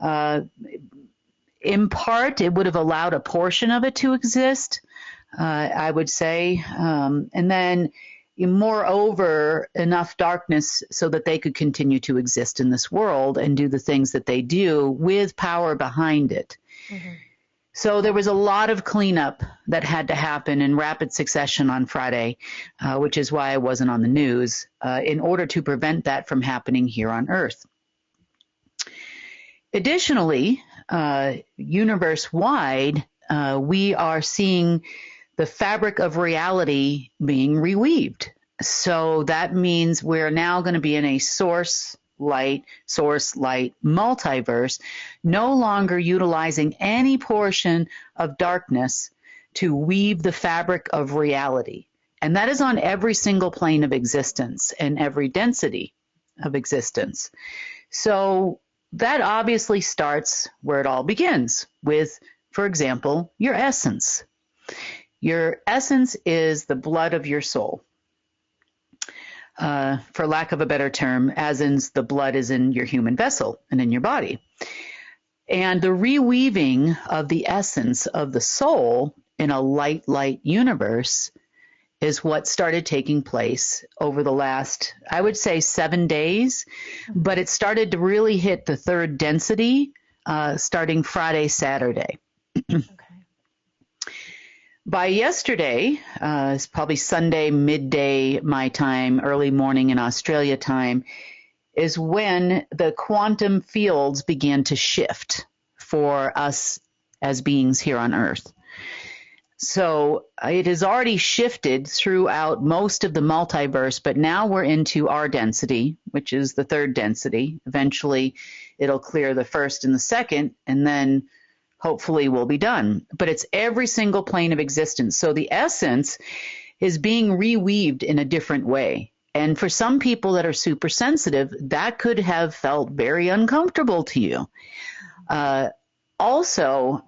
In part, it would have allowed a portion of it to exist, I would say. And then, moreover, enough darkness so that they could continue to exist in this world and do the things that they do with power behind it. So there was a lot of cleanup that had to happen in rapid succession on Friday, which is why I wasn't on the news, in order to prevent that from happening here on Earth. Additionally, universe-wide, we are seeing the fabric of reality being reweaved. So that means we're now going to be in a source light multiverse, no longer utilizing any portion of darkness to weave the fabric of reality. And that is on every single plane of existence and every density of existence. So that obviously starts where it all begins with, for example, your essence. Your essence is the blood of your soul. For lack of a better term, as in the blood is in your human vessel and in your body. And the reweaving of the essence of the soul in a light universe is what started taking place over the last, I would say, 7 days, but it started to really hit the third density starting Friday, Saturday. By yesterday, it's probably Sunday, midday my time, early morning in Australia time, is when the quantum fields began to shift for us as beings here on Earth. So it has already shifted throughout most of the multiverse, but now we're into our density, which is the third density. Eventually, it'll clear the first and the second, and then hopefully we'll be done. But it's every single plane of existence. So the essence is being reweaved in a different way. And for some people that are super sensitive, that could have felt very uncomfortable to you. Also,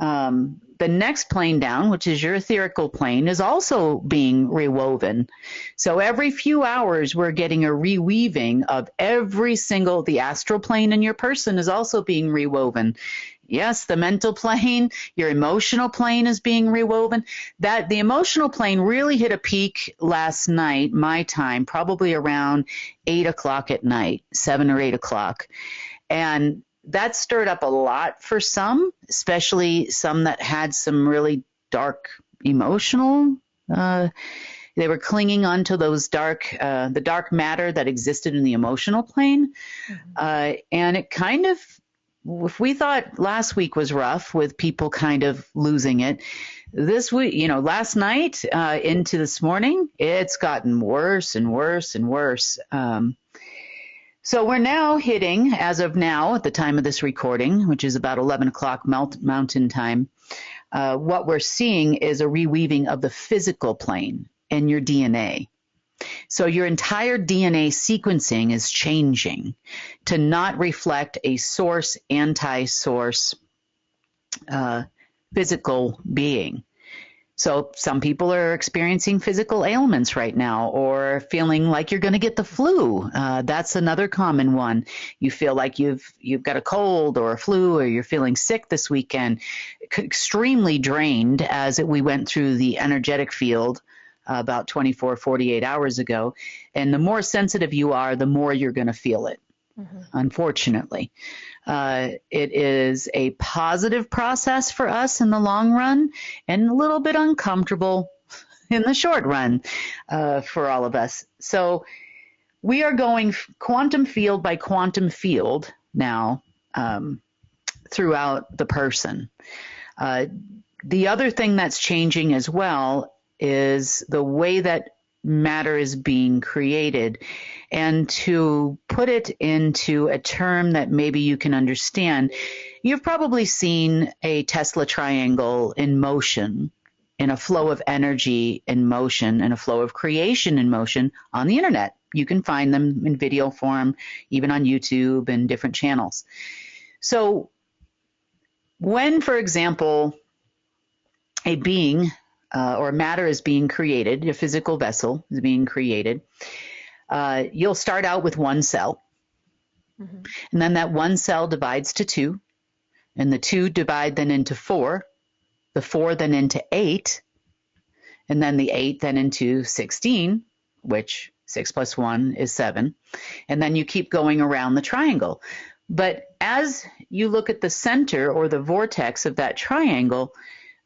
the next plane down, which is your etherical plane, is also being rewoven. So every few hours, we're getting a reweaving of every single, the astral plane in your person is also being rewoven. Yes, the mental plane, your emotional plane is being rewoven. That the emotional plane really hit a peak last night, my time, probably around 8 o'clock at night, 7 or 8 o'clock. And that stirred up a lot for some, especially some that had some really dark emotional. They were clinging onto those the dark matter that existed in the emotional plane. And it kind of, if we thought last week was rough with people kind of losing it, this week, last night into this morning, it's gotten worse and worse and worse. So we're now hitting, as of now, at the time of this recording, which is about 11 o'clock Mountain Time, what we're seeing is a reweaving of the physical plane in your DNA. So your entire DNA sequencing is changing to not reflect a source, anti-source physical being. So some people are experiencing physical ailments right now or feeling like you're going to get the flu. That's another common one. You feel like you've got a cold or a flu or you're feeling sick this weekend, extremely drained as we went through the energetic field about 24, 48 hours ago. And the more sensitive you are, the more you're going to feel it, unfortunately. It is a positive process for us in the long run and a little bit uncomfortable in the short run for all of us. So we are going quantum field by quantum field now throughout the person. The other thing that's changing as well is the way that matter is being created. And to put it into a term that maybe you can understand, you've probably seen a Tesla triangle in motion, in a flow of energy in motion, and a flow of creation in motion on the internet. You can find them in video form, even on YouTube and different channels. So when, for example, a being or matter is being created, your physical vessel is being created, you'll start out with one cell. Mm-hmm. And then that one cell divides to two, and the two divide then into four, the four then into 8, and then the 8 then into 16, which 6 plus 1 is 7. And then you keep going around the triangle. But as you look at the center or the vortex of that triangle,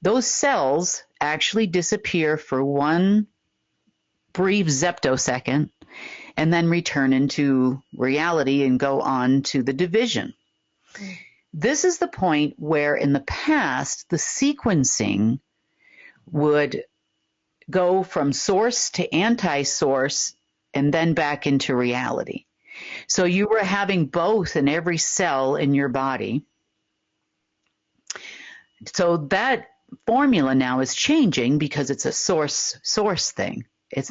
those cells actually disappear for one brief zeptosecond and then return into reality and go on to the division. Mm. This is the point where in the past, the sequencing would go from source to anti-source and then back into reality. So you were having both in every cell in your body. So that formula now is changing because it's a source thing.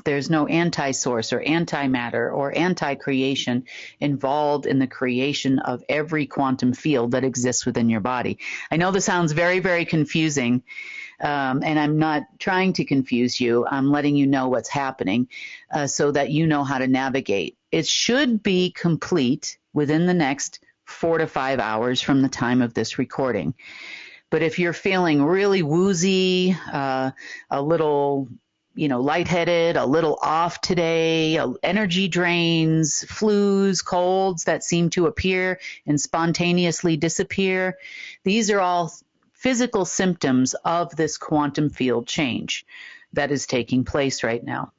There's no anti-source or antimatter or anti-creation involved in the creation of every quantum field that exists within your body. I know this sounds very, very confusing, and I'm not trying to confuse you. I'm letting you know what's happening so that you know how to navigate. It should be complete within the next 4 to 5 hours from the time of this recording. But if you're feeling really woozy, a little lightheaded, a little off today, energy drains, flus, colds that seem to appear and spontaneously disappear. These are all physical symptoms of this quantum field change that is taking place right now.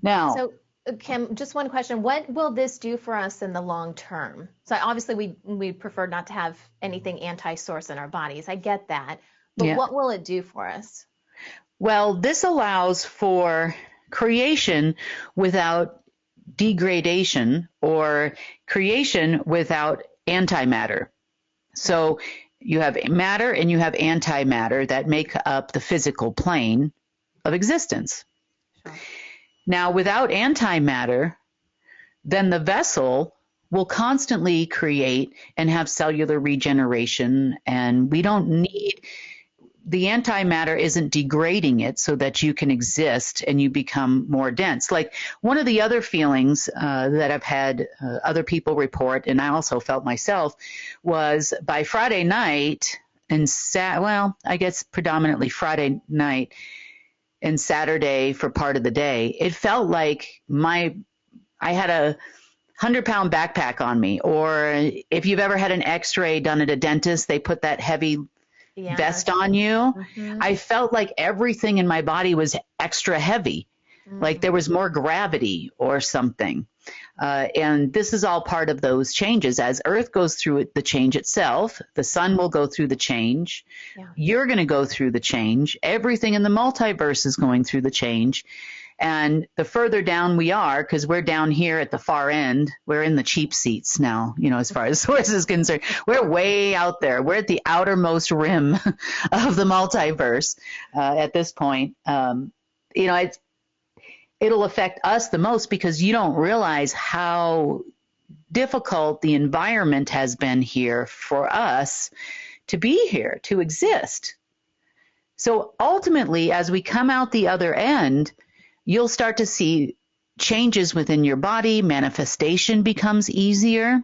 Now, so Kim, just one question. What will this do for us in the long term? So obviously we prefer not to have anything anti-source in our bodies. I get that. But what will it do for us? Well, this allows for creation without degradation or creation without antimatter. So you have matter and you have antimatter that make up the physical plane of existence. Sure. Now, without antimatter, then the vessel will constantly create and have cellular regeneration, and we don't need the antimatter isn't degrading it so that you can exist and you become more dense. Like one of the other feelings that I've had other people report, and I also felt myself, was by Friday night and I guess predominantly Friday night and Saturday for part of the day, it felt like I had a 100-pound backpack on me. Or if you've ever had an x-ray done at a dentist, they put that heavy vest on you. Mm-hmm. I felt like everything in my body was extra heavy, like there was more gravity or something. And this is all part of those changes. As Earth goes through the change itself, the sun will go through the change. Yeah. You're going to go through the change. Everything in the multiverse is going through the change. And the further down we are, because we're down here at the far end, we're in the cheap seats now, as far as source is concerned. We're way out there. We're at the outermost rim of the multiverse at this point. It'll affect us the most because you don't realize how difficult the environment has been here for us to be here, to exist. So ultimately, as we come out the other end, you'll start to see changes within your body. Manifestation becomes easier.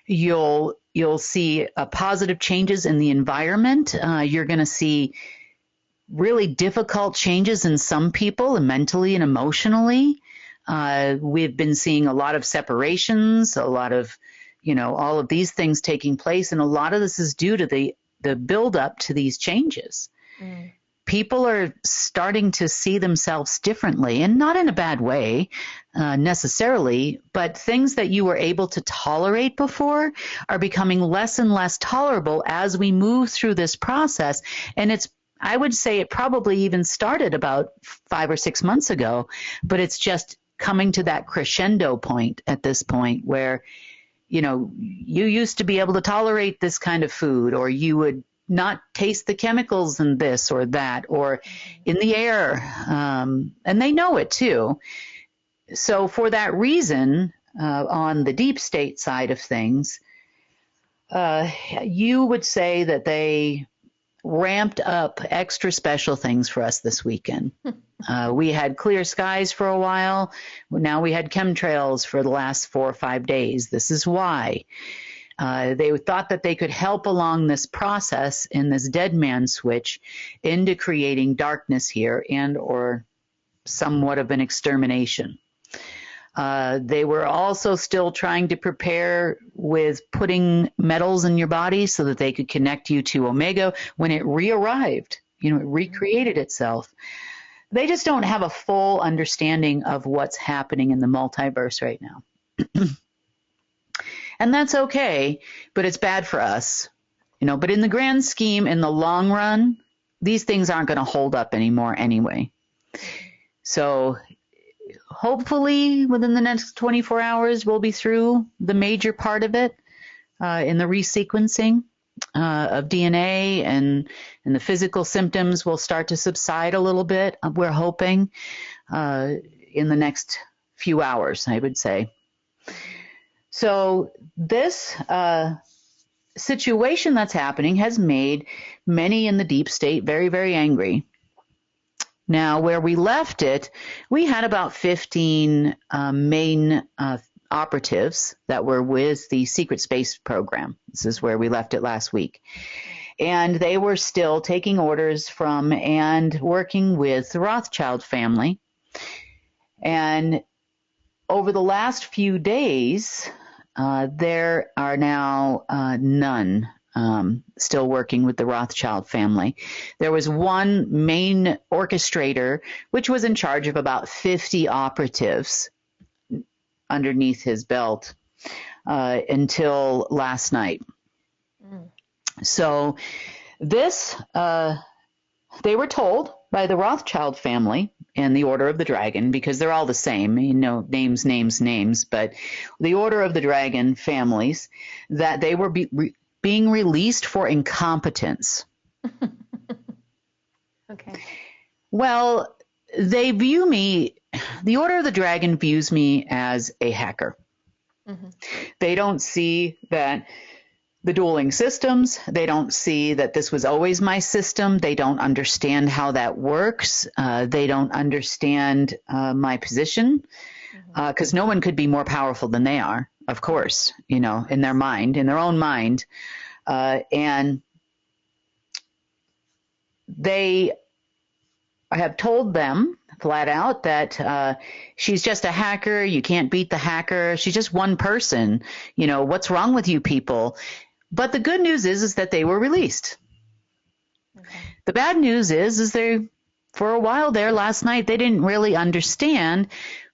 You'll see positive changes in the environment. You're going to see really difficult changes in some people, mentally and emotionally. We've been seeing a lot of separations, a lot of, all of these things taking place. And a lot of this is due to the build up to these changes. Mm. People are starting to see themselves differently, and not in a bad way necessarily, but things that you were able to tolerate before are becoming less and less tolerable as we move through this process. And I would say it probably even started about 5 or 6 months ago, but it's just coming to that crescendo point at this point where, you used to be able to tolerate this kind of food, or you would not taste the chemicals in this or that or in the air. And they know it too. So for that reason, on the deep state side of things, you would say that they ramped up extra special things for us this weekend. We had clear skies for a while. Now we had chemtrails for the last 4 or 5 days. This is why. They thought that they could help along this process in this dead man switch into creating darkness here and or somewhat of an extermination. They were also still trying to prepare with putting metals in your body so that they could connect you to Omega when it re-arrived. It recreated itself. They just don't have a full understanding of what's happening in the multiverse right now. And that's okay, but it's bad for us. But in the grand scheme, in the long run, these things aren't going to hold up anymore anyway. So hopefully within the next 24 hours, we'll be through the major part of it in the resequencing of DNA, and the physical symptoms will start to subside a little bit, we're hoping, in the next few hours, I would say. So this situation that's happening has made many in the deep state very, very angry. Now, where we left it, we had about 15 main operatives that were with the secret space program. This is where we left it last week. And they were still taking orders from and working with the Rothschild family. And over the last few days, there are now none still working with the Rothschild family. There was one main orchestrator, which was in charge of about 50 operatives underneath his belt until last night. So this, they were told by the Rothschild family and the Order of the Dragon, because they're all the same, names, but the Order of the Dragon families, that they were being released for incompetence. Okay. Well, they view me, the Order of the Dragon views me as a hacker. Mm-hmm. They don't see that the dueling systems, they don't see that this was always my system. They don't understand how that works. They don't understand my position, because no one could be more powerful than they are, of course, in their mind, in their own mind. And they have told them flat out that she's just a hacker. You can't beat the hacker. She's just one person. What's wrong with you people? But the good news is that they were released. Okay. The bad news is they, for a while there last night, they didn't really understand,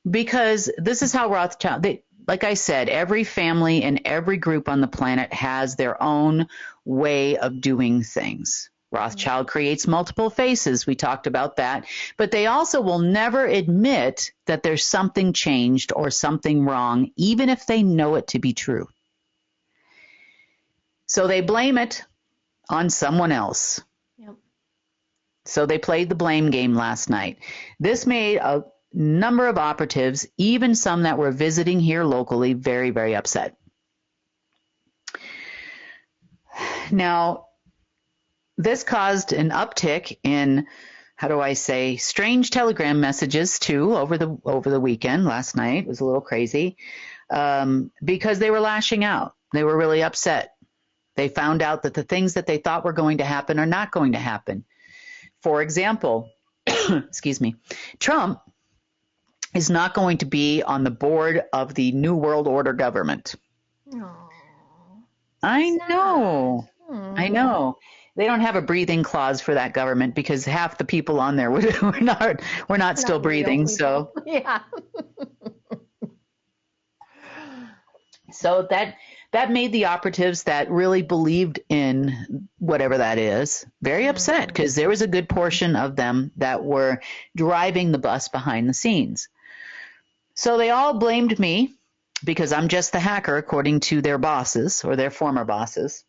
because this is how Rothschild, like I said, every family and every group on the planet has their own way of doing things. Rothschild creates multiple faces. We talked about that. But they also will never admit that there's something changed or something wrong, even if they know it to be true. So they blame it on someone else. Yep. So they played the blame game last night. This made a number of operatives, even some that were visiting here locally, very, very upset. Now, this caused an uptick in, strange telegram messages too over the weekend. Last night it was a little crazy, because they were lashing out. They were really upset. They found out that the things that they thought were going to happen are not going to happen. For example, Trump is not going to be on the board of the New World Order government. Aww, I know. They don't have a breathing clause for that government, because half the people on there were not still breathing. So yeah. So that made the operatives that really believed in whatever that is very upset, because there was a good portion of them that were driving the bus behind the scenes. So they all blamed me, because I'm just the hacker, according to their bosses or their former bosses.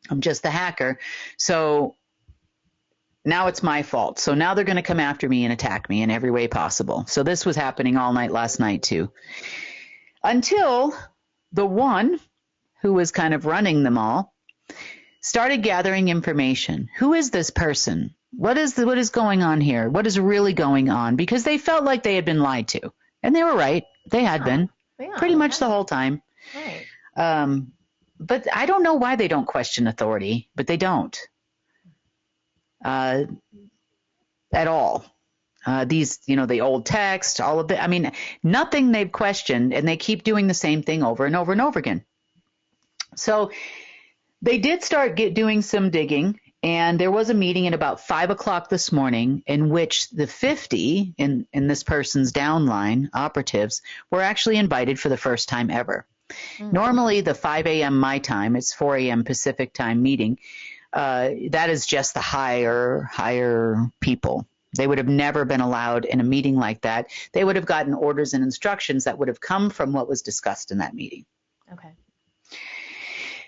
I'm just the hacker. So now it's my fault. So now they're going to come after me and attack me in every way possible. So this was happening all night last night too, until the one who was kind of running them all started gathering information. Who is this person? What is going on here? What is really going on? Because they felt like they had been lied to. And they were right. They had been. Pretty much the whole time. Right. But I don't know why they don't question authority, but they don't. At all. These, the old text, all of it. I mean, nothing they've questioned, and they keep doing the same thing over and over and over again. So they did start doing some digging, and there was a meeting at about 5 o'clock this morning in which the 50 in this person's downline operatives were actually invited for the first time ever. Mm-hmm. Normally, the 5 a.m. my time, it's 4 a.m. Pacific time meeting, that is just the higher people. They would have never been allowed in a meeting like that. They would have gotten orders and instructions that would have come from what was discussed in that meeting. Okay.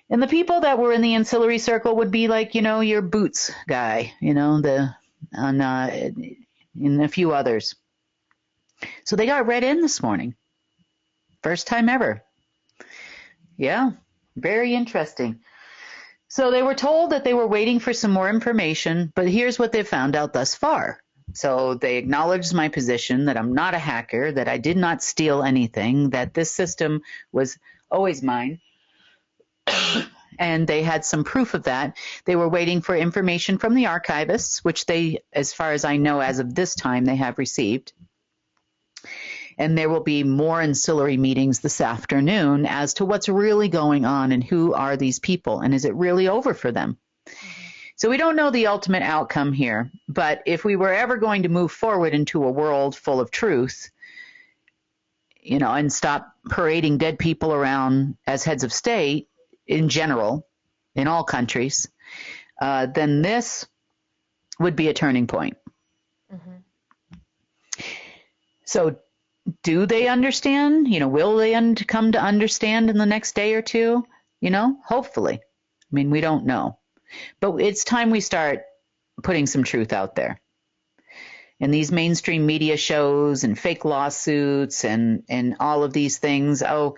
And the people that were in the ancillary circle would be like, your boots guy, and a few others. So they got read in this morning. First time ever. Yeah, very interesting. So they were told that they were waiting for some more information, but here's what they've found out thus far. So they acknowledged my position, that I'm not a hacker, that I did not steal anything, that this system was always mine. And they had some proof of that. They were waiting for information from the archivists, which they, as far as I know, as of this time, they have received. And there will be more ancillary meetings this afternoon as to what's really going on and who are these people and is it really over for them. So we don't know the ultimate outcome here, but if we were ever going to move forward into a world full of truth, and stop parading dead people around as heads of state in general, in all countries, then this would be a turning point. Mm-hmm. So do they understand? Will they come to understand in the next day or two? Hopefully. I mean, we don't know. But it's time we start putting some truth out there. And these mainstream media shows and fake lawsuits and all of these things. Oh,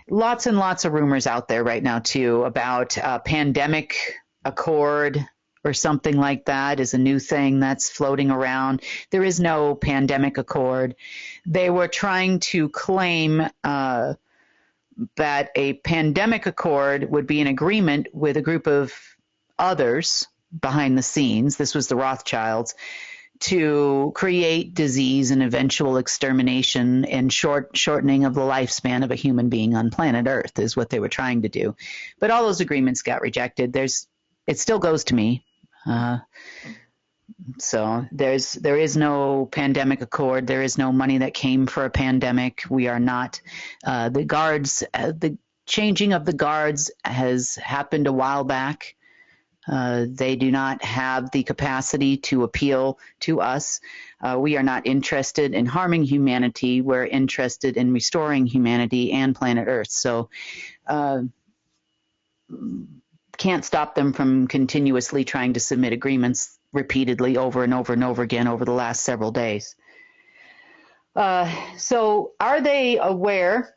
lots and lots of rumors out there right now, too, about a pandemic accord or something like that is a new thing that's floating around. There is no pandemic accord. They were trying to claim that a pandemic accord would be an agreement with a group of others behind the scenes. This was the Rothschilds, to create disease and eventual extermination and shortening of the lifespan of a human being on planet Earth is what they were trying to do. But all those agreements got rejected. It still goes to me. So there is no pandemic accord. There is no money that came for a pandemic. We are not the guards. The changing of the guards has happened a while back. They do not have the capacity to appeal to us. We are not interested in harming humanity. We're interested in restoring humanity and planet Earth. So can't stop them from continuously trying to submit agreements repeatedly over and over and over again over the last several days. So are they aware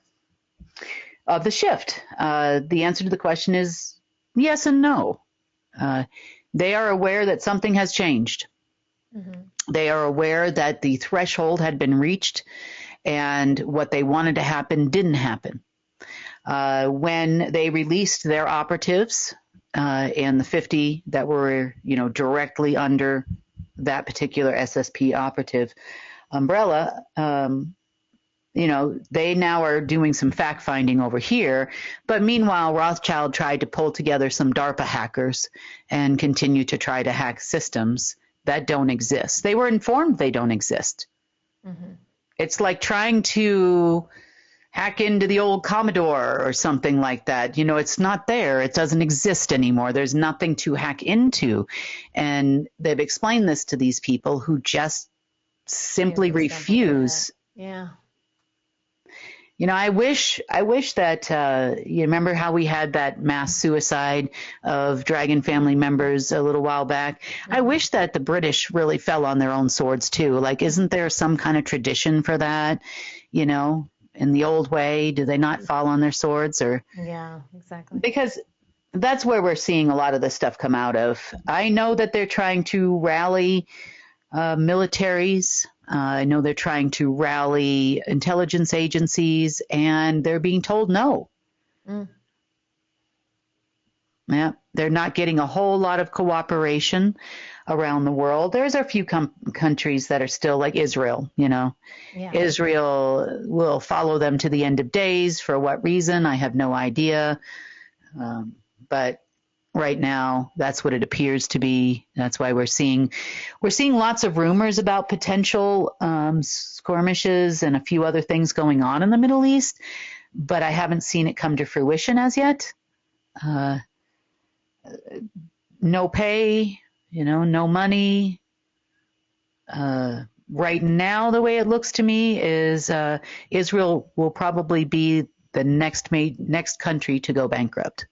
of the shift? The answer to the question is yes and no. They are aware that something has changed. Mm-hmm. They are aware that the threshold had been reached and what they wanted to happen didn't happen. When they released their operatives and the 50 that were, directly under that particular SSP operative umbrella, they now are doing some fact finding over here. But meanwhile, Rothschild tried to pull together some DARPA hackers and continue to try to hack systems that don't exist. They were informed they don't exist. Mm-hmm. It's like trying to hack into the old Commodore or something like that. It's not there. It doesn't exist anymore. There's nothing to hack into. And they've explained this to these people who just simply refuse. Yeah. I wish that, you remember how we had that mass suicide of Dragon family members a little while back? Mm-hmm. I wish that the British really fell on their own swords too. Like, isn't there some kind of tradition for that? In the old way, do they not fall on their swords? Or yeah, exactly. Because that's where we're seeing a lot of this stuff come out of. I know that they're trying to rally militaries. I know they're trying to rally intelligence agencies, and they're being told no. Yeah, they're not getting a whole lot of cooperation around the world. There's a few countries that are still like Israel, Israel will follow them to the end of days. For what reason? I have no idea. But right now, that's what it appears to be. That's why we're seeing lots of rumors about potential skirmishes and a few other things going on in the Middle East, but I haven't seen it come to fruition as yet. No pay, no money. Right now, the way it looks to me is Israel will probably be the next country to go bankrupt.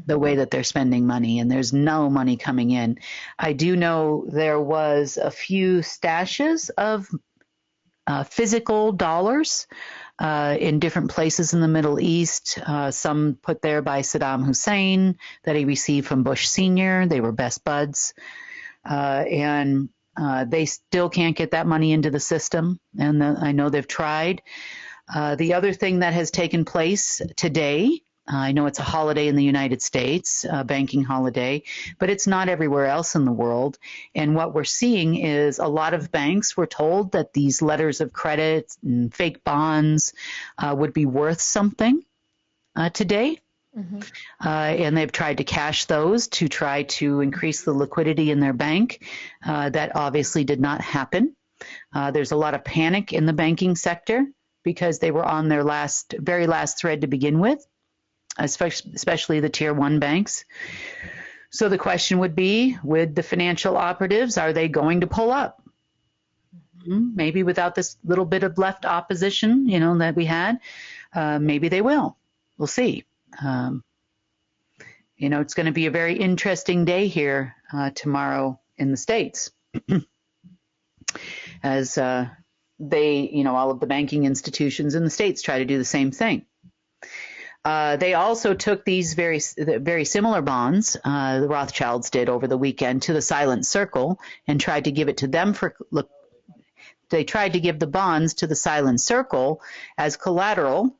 The way that they're spending money, and there's no money coming in. I do know there was a few stashes of physical dollars in different places in the Middle East, some put there by Saddam Hussein that he received from Bush Sr. They were best buds. And they still can't get that money into the system, and I know they've tried. The other thing that has taken place today, I know it's a holiday in the United States, a banking holiday, but it's not everywhere else in the world. And what we're seeing is a lot of banks were told that these letters of credit and fake bonds would be worth something today. And they've tried to cash those to try to increase the liquidity in their bank. That obviously did not happen. There's a lot of panic in the banking sector because they were on their very last thread to begin with, especially the tier 1 banks. So the question would be, with the financial operatives, are they going to pull up? Maybe without this little bit of left opposition, that we had, maybe they will. We'll see. It's going to be a very interesting day here tomorrow in the States as they, all of the banking institutions in the States try to do the same thing. They also took these very similar bonds, the Rothschilds did over the weekend, to the Silent Circle and tried to give it to them they tried to give the bonds to the Silent Circle as collateral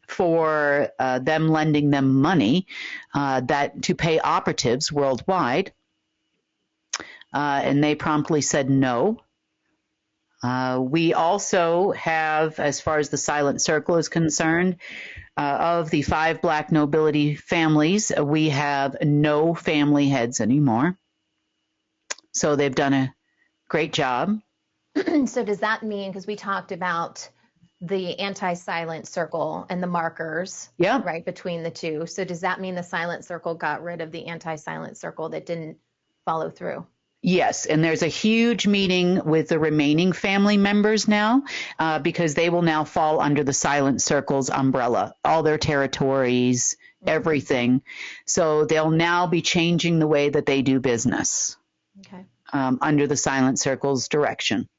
for them lending them money to pay operatives worldwide. And they promptly said no. We also have, as far as the Silent Circle is concerned, of the 5 black nobility families, we have no family heads anymore. So they've done a great job. So does that mean, because we talked about the anti-silent circle and the markers, right, between the two. So does that mean the silent circle got rid of the anti-silent circle that didn't follow through? Yes, and there's a huge meeting with the remaining family members now because they will now fall under the Silent Circle's umbrella, all their territories, everything. So they'll now be changing the way that they do business under the Silent Circle's direction.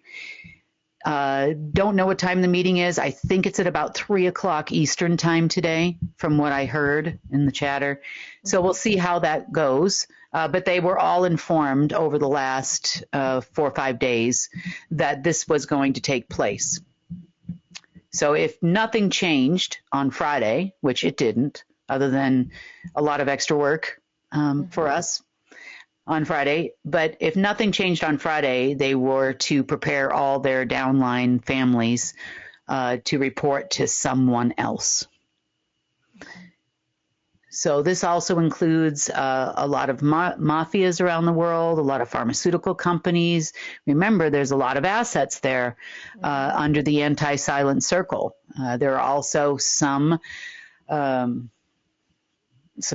Don't know what time the meeting is. I think it's at about 3 o'clock Eastern time today, from what I heard in the chatter. So we'll see how that goes. But they were all informed over the last 4 or 5 days that this was going to take place. So if nothing changed on Friday, which it didn't, other than a lot of extra work for us on Friday, but if nothing changed on Friday, they were to prepare all their downline families to report to someone else. So this also includes a lot of mafias around the world, a lot of pharmaceutical companies. Remember, there's a lot of assets there under the anti-silent circle. There are also some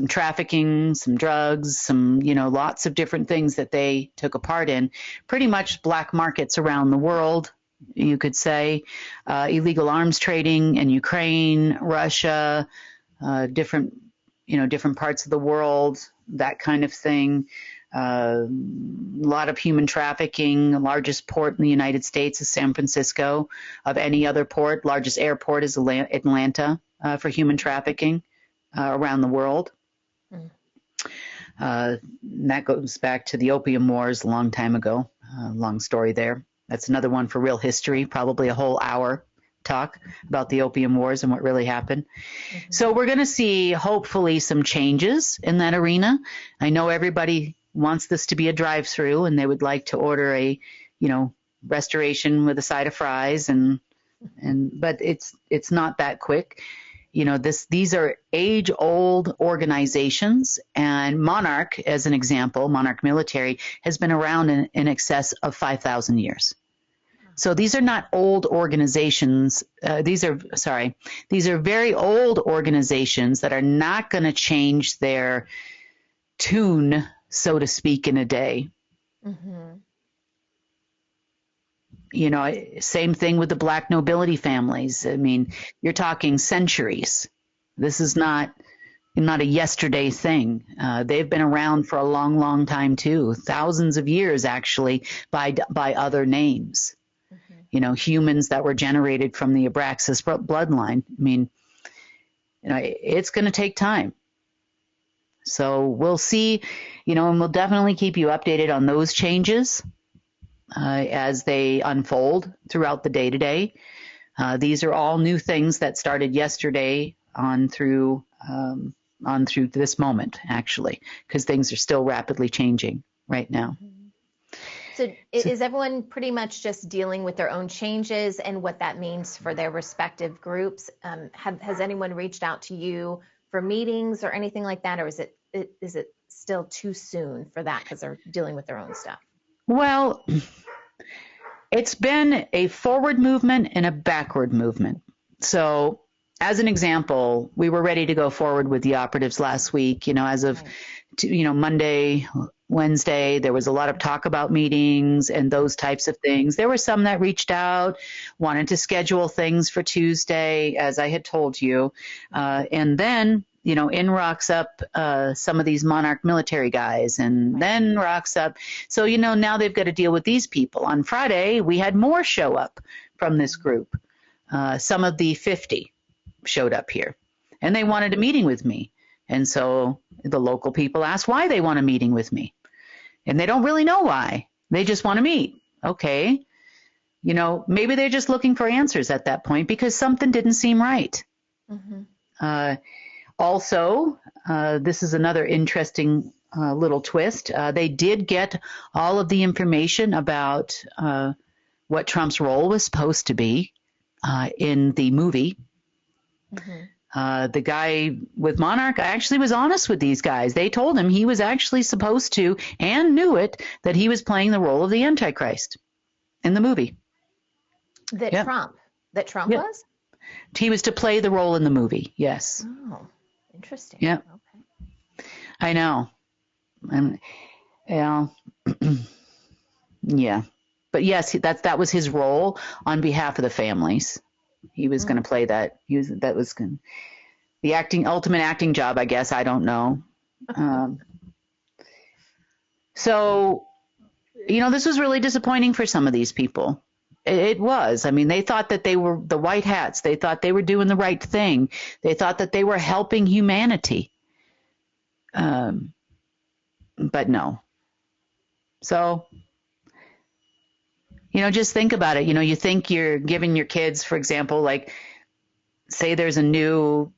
trafficking, some drugs, some, lots of different things that they took a part in. Pretty much black markets around the world, you could say. Illegal arms trading in Ukraine, Russia, different parts of the world, that kind of thing. A lot of human trafficking. The largest port in the United States is San Francisco. Of any other port, largest airport is Atlanta for human trafficking around the world. That goes back to the Opium Wars a long time ago. Long story there. That's another one for real history, probably a whole hour talk about the Opium Wars and what really happened. So we're going to see, hopefully, some changes in that arena. I know everybody wants this to be a drive-through, and they would like to order a, restoration with a side of fries, but it's not that quick. These are age-old organizations, and Monarch, as an example, Monarch Military, has been around in excess of 5,000 years. So these are not old organizations. These are very old organizations that are not going to change their tune, so to speak, in a day. Same thing with the black nobility families. I mean, you're talking centuries. This is not a yesterday thing. They've been around for a long, long time too, thousands of years actually, by other names. Humans that were generated from the Abraxas bloodline. I mean, it's going to take time. So we'll see, and we'll definitely keep you updated on those changes as they unfold throughout the day today. These are all new things that started yesterday on through this moment, actually, because things are still rapidly changing right now. So is everyone pretty much just dealing with their own changes and what that means for their respective groups? Has anyone reached out to you for meetings or anything like that, or is it still too soon for that because they're dealing with their own stuff? Well, it's been a forward movement and a backward movement. So, as an example, we were ready to go forward with the operatives last week. As of Monday, Wednesday, there was a lot of talk about meetings and those types of things. There were some that reached out, wanted to schedule things for Tuesday, as I had told you. And then, in rocks up some of these Monarch military guys, and then rocks up. So, now they've got to deal with these people. On Friday, we had more show up from this group. Some of the 50 showed up here, and they wanted a meeting with me. And so the local people asked why they want a meeting with me. And they don't really know why. They just want to meet. Okay. Maybe they're just looking for answers at that point because something didn't seem right. Also, this is another interesting little twist. They did get all of the information about what Trump's role was supposed to be in the movie. The guy with Monarch actually was honest with these guys. They told him he was actually supposed to, and knew it, that he was playing the role of the Antichrist in the movie. That Trump was? He was to play the role in the movie, yes. Oh, interesting. Yeah. Okay. I know. Yeah. But yes, that was his role on behalf of the families. He was going to play that. The ultimate acting job, I guess. I don't know. So, this was really disappointing for some of these people. It was. I mean, they thought that they were the white hats. They thought they were doing the right thing. They thought that they were helping humanity. But no. So, just think about it. You think you're giving your kids, for example, like, say there's a new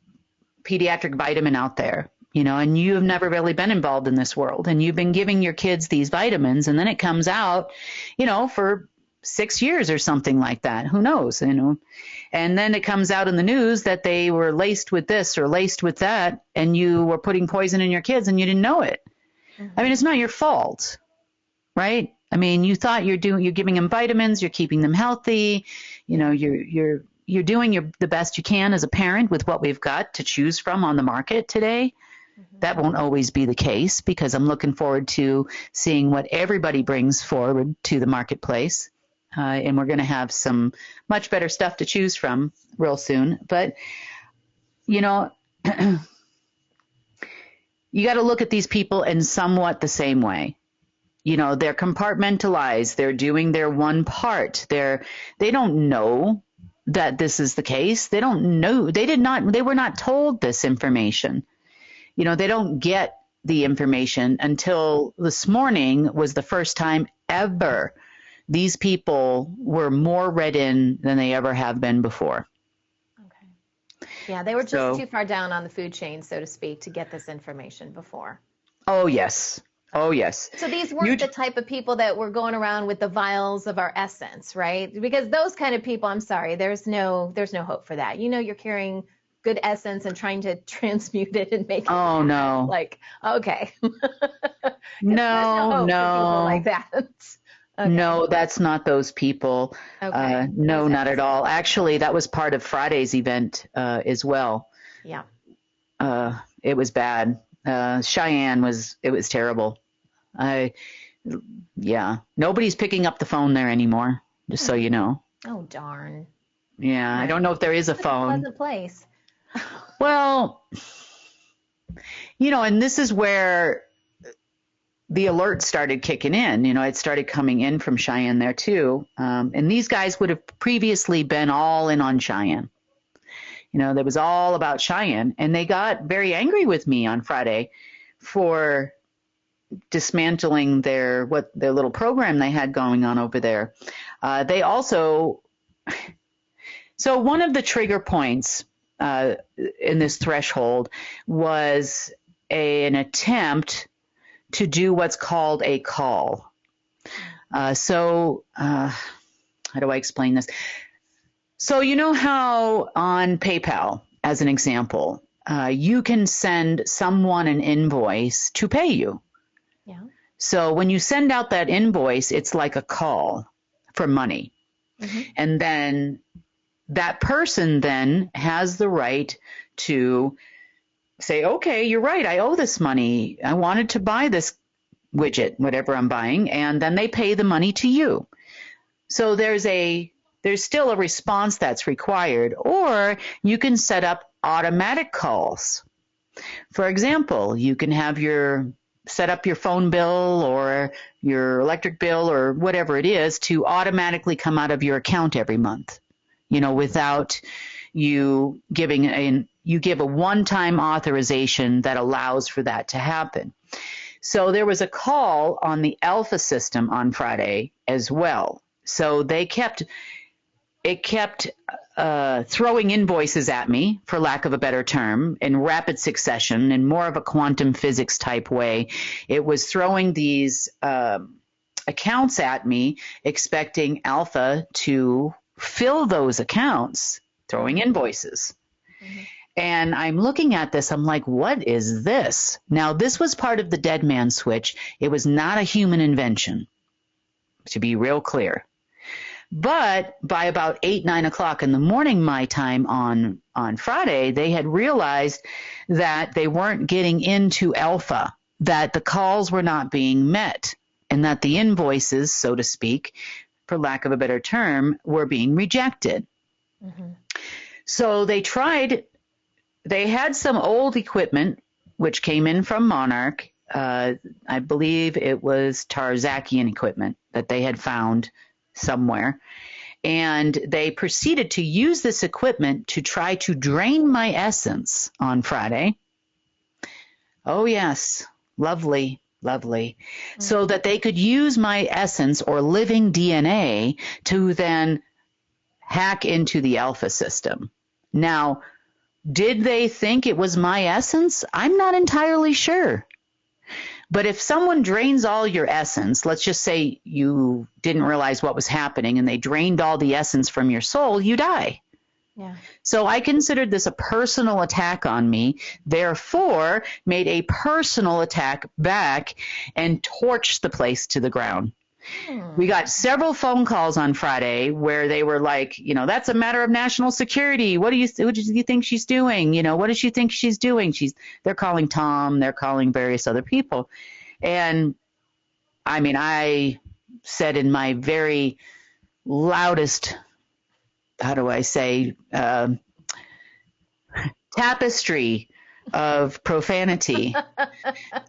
pediatric vitamin out there, and you have never really been involved in this world, and you've been giving your kids these vitamins, and then it comes out, for 6 years or something like that. Who knows, And then it comes out in the news that they were laced with this or laced with that, and you were putting poison in your kids and you didn't know it. I mean, it's not your fault, right? I mean, you thought you're giving them vitamins, you're keeping them healthy, you're doing the best you can as a parent with what we've got to choose from on the market today. That won't always be the case, because I'm looking forward to seeing what everybody brings forward to the marketplace. And we're going to have some much better stuff to choose from real soon. But, you got to look at these in somewhat the same way. They're compartmentalized. They're doing their one part. They don't know that this is the case. They don't know. They were not told this information. they don't get the information until this morning was the first time ever these people were more read in than they ever have been before. Yeah, they were just too far down on the food chain, so to speak, to get this information before. Oh, yes. Oh, yes. So these weren't the type of people that were going around with the vials of our essence, right? Because those kind of people, I'm sorry, there's no hope for that. You're carrying good essence and trying to transmute it and make it. Oh, no. Like, okay. No, for people like that. Okay. No, that's not those people. Okay. No, not at all. Actually, that was part of Friday's event as well. Yeah. It was bad. Cheyenne it was terrible. Nobody's picking up the phone there anymore, just so you know. Oh, darn. Yeah, I don't know if there is a phone. It's a pleasant place. Well, and this is where the alert started kicking in. It started coming in from Cheyenne there too. And these guys would have previously been all in on Cheyenne. That was all about Cheyenne. And they got very angry with me on Friday for dismantling their little program they had going on over there. They also, so one of the trigger points in this threshold was an attempt to do what's called a call. How do I explain this? So you know how on PayPal, as an example, you can send someone an invoice to pay you. Yeah. So when you send out that invoice, it's like a call for money. Mm-hmm. And then that person then has the right to say, okay, you're right, I owe this money. I wanted to buy this widget, whatever I'm buying, and then they pay the money to you. So there's still a response that's required, or you can set up automatic calls. For example, you can set up your phone bill or your electric bill or whatever it is to automatically come out of your account every month, without you you give a one-time authorization that allows for that to happen. So there was a call on the Alpha system on Friday as well. So it kept throwing invoices at me, for lack of a better term, in rapid succession, in more of a quantum physics type way. It was throwing these accounts at me, expecting Alpha to fill those accounts, throwing invoices. Mm-hmm. And I'm looking at this, I'm like, what is this? Now, this was part of the dead man switch. It was not a human invention, to be real clear. But by about 8, 9 o'clock in the morning, my time on Friday, they had realized that they weren't getting into Alpha, that the calls were not being met, and that the invoices, so to speak, for lack of a better term, were being rejected. Mm-hmm. So they had some old equipment, which came in from Monarch. I believe it was Tarzakian equipment that they had found somewhere. And they proceeded to use this equipment to try to drain my essence on Friday. Oh, yes. Lovely, lovely. Mm-hmm. So that they could use my essence or living DNA to then hack into the Alpha system. Now, did they think it was my essence? I'm not entirely sure. But if someone drains all your essence, let's just say you didn't realize what was happening and they drained all the essence from your soul, you die. Yeah. So I considered this a personal attack on me, therefore made a personal attack back and torched the place to the ground. We got several phone calls on Friday where they were like, that's a matter of national security. What do you think she's doing? What does she think she's doing? They're calling Tom, they're calling various other people. And I mean, I said in my very loudest, how do I say, tapestry of profanity.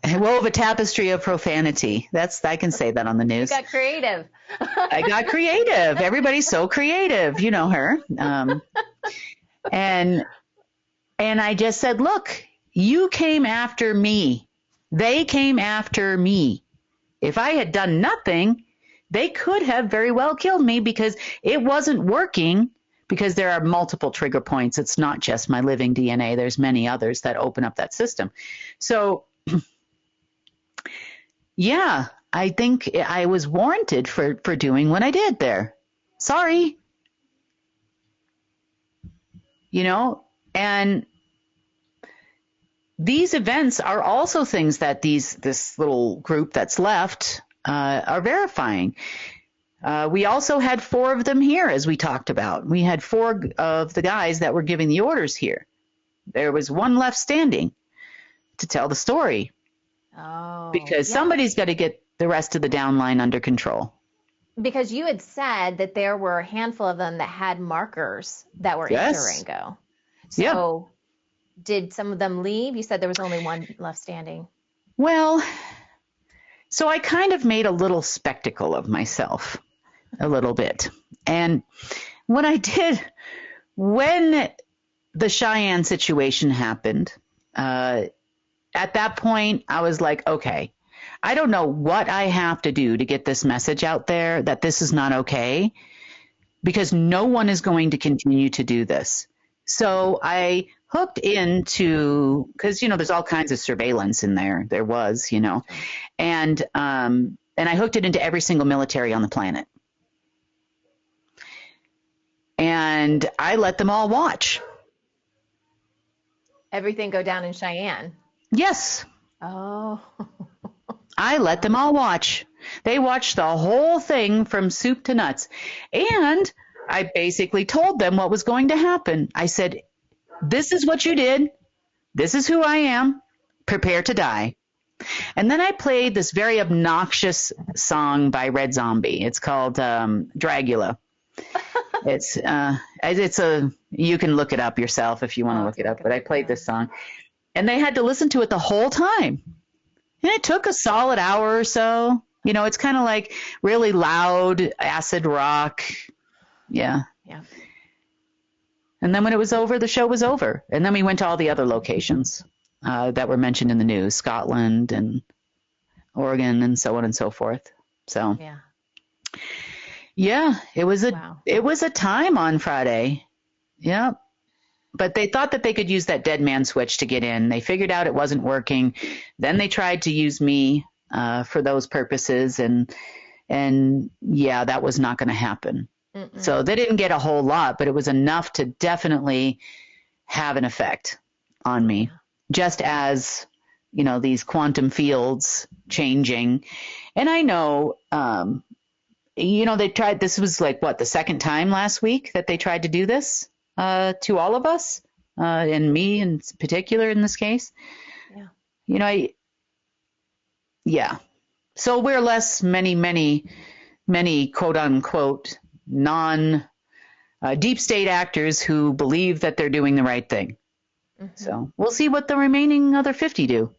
I wove a tapestry of profanity. I can say that on the news. You got creative. I got creative. Everybody's so creative. You know her. And I just said, look, You came after me. They came after me. If I had done nothing, they could have very well killed me because it wasn't working, because there are multiple trigger points. It's not just my living DNA. There's many others that open up that system. So, yeah, I think I was warranted for doing what I did there. Sorry. And these events are also things that this little group that's left are verifying. We also had 4 of them here, as we talked about. We had 4 of the guys that were giving the orders here. There was 1 left standing to tell the story. Oh, because somebody's got to get the rest of the downline under control. Because you had said that there were a handful of them that had markers that were in Durango. So did some of them leave? You said there was only 1 left standing. Well, so I kind of made a little spectacle of myself, a little bit. And what I did when the Cheyenne situation happened, at that point, I was like, okay, I don't know what I have to do to get this message out there that this is not okay, because no one is going to continue to do this. So I hooked into, because, there's all kinds of surveillance in there. There was, and I hooked it into every single military on the planet. And I let them all watch. Everything go down in Cheyenne? Yes. Oh. I let them all watch. They watched the whole thing from soup to nuts. And I basically told them what was going to happen. I said, this is what you did. This is who I am. Prepare to die. And then I played this very obnoxious song by Red Zombie. It's called Dragula. It's you can look it up yourself if you want to look it up, but I played this song. And they had to listen to it the whole time. And it took a solid hour or so. It's kind of like really loud acid rock. Yeah. And then when it was over, the show was over. And then we went to all the other locations that were mentioned in the news, Scotland and Oregon and so on and so forth. So, yeah, it was a time on Friday. Yeah. But they thought that they could use that dead man switch to get in. They figured out it wasn't working. Then they tried to use me for those purposes. And yeah, that was not going to happen. Mm-mm. So they didn't get a whole lot, but it was enough to definitely have an effect on me. Just as, these quantum fields changing. And I know, they tried, this was like, the second time last week that they tried to do this to all of us, and me in particular in this case. Yeah. So we're less many quote unquote deep state actors who believe that they're doing the right thing. Mm-hmm. So we'll see what the remaining other 50 do,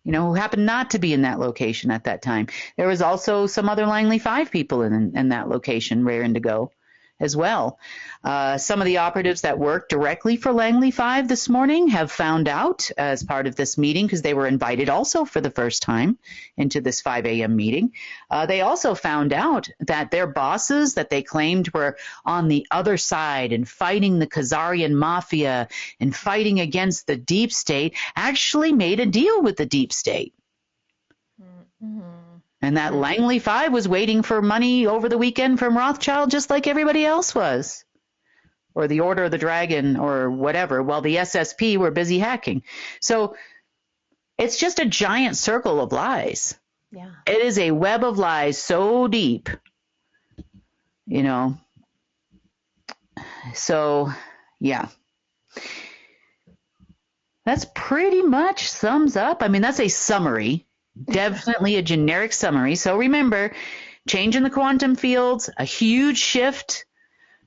who happen not to be in that location at that time. There was also some other Langley 5 people in that location raring to go as well. Some of the operatives that work directly for Langley 5 this morning have found out as part of this meeting, because they were invited also for the first time into this 5 a.m. meeting. They also found out that their bosses that they claimed were on the other side and fighting the Khazarian mafia and fighting against the deep state actually made a deal with the deep state. Mm-hmm. And that Langley 5 was waiting for money over the weekend from Rothschild just like everybody else was. Or the Order of the Dragon or whatever, while the SSP were busy hacking. So it's just a giant circle of lies. Yeah. It is a web of lies so deep, So, yeah. That's pretty much sums up. I mean, that's a summary. Definitely a generic summary. So remember, change in the quantum fields, a huge shift.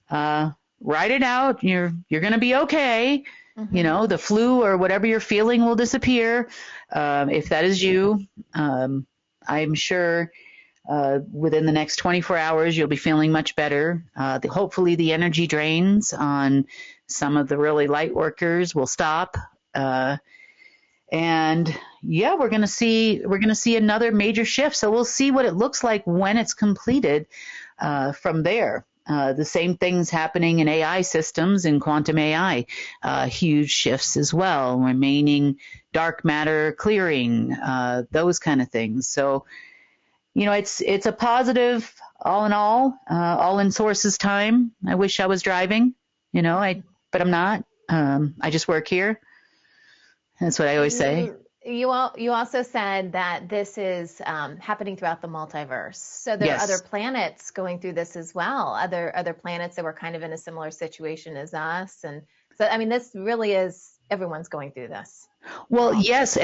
Write it out. You're going to be okay. Mm-hmm. The flu or whatever you're feeling will disappear. If that is you, I'm sure within the next 24 hours you'll be feeling much better. Hopefully the energy drains on some of the really light workers will stop. And yeah, we're going to see another major shift. So we'll see what it looks like when it's completed from there. The same things happening in AI systems and quantum AI, huge shifts as well, remaining dark matter clearing, those kind of things. So, it's a positive all in all in sources time. I wish I was driving, but I'm not. I just work here. That's what I always say. You also said that this is happening throughout the multiverse. So there are other planets going through this as well. Other planets that were kind of in a similar situation as us. And so, I mean, this really is, everyone's going through this. Well, yes,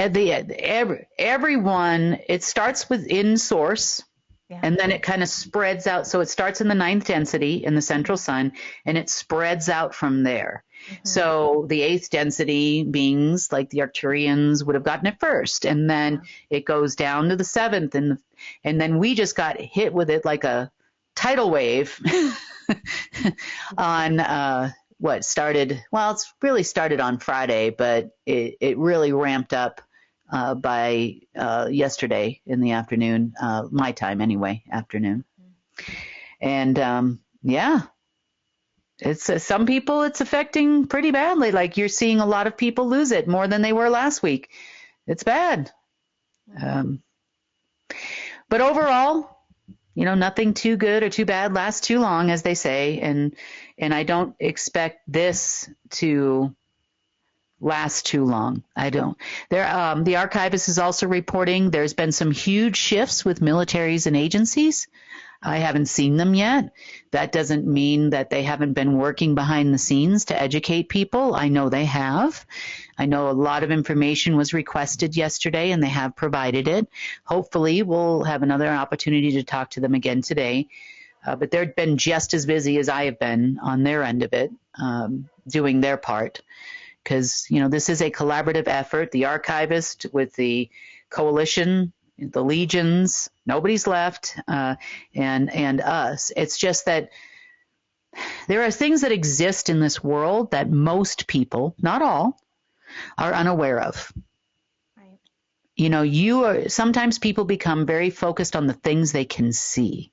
everyone, it starts within source. Yeah. And then it kind of spreads out. So it starts in the 9th density in the central sun, and it spreads out from there. Mm-hmm. So the 8th density beings like the Arcturians would have gotten it first. And then it goes down to the 7th. And then we just got hit with it like a tidal wave on it's really started on Friday, but it really ramped up by yesterday in the afternoon, my time anyway, afternoon. And it's some people it's affecting pretty badly. Like you're seeing a lot of people lose it more than they were last week. It's bad. But overall, nothing too good or too bad lasts too long, as they say. And I don't expect this to last too long. I don't. The archivist is also reporting there's been some huge shifts with militaries and agencies. I haven't seen them yet. That doesn't mean that they haven't been working behind the scenes to educate people. I know they have. I know a lot of information was requested yesterday, and they have provided it. Hopefully, we'll have another opportunity to talk to them again today. But they've been just as busy as I have been on their end of it, doing their part. Because, this is a collaborative effort. The archivist with the coalition, the legions, nobody's left, and us. It's just that there are things that exist in this world that most people, not all, are unaware of. Right. Sometimes people become very focused on the things they can see,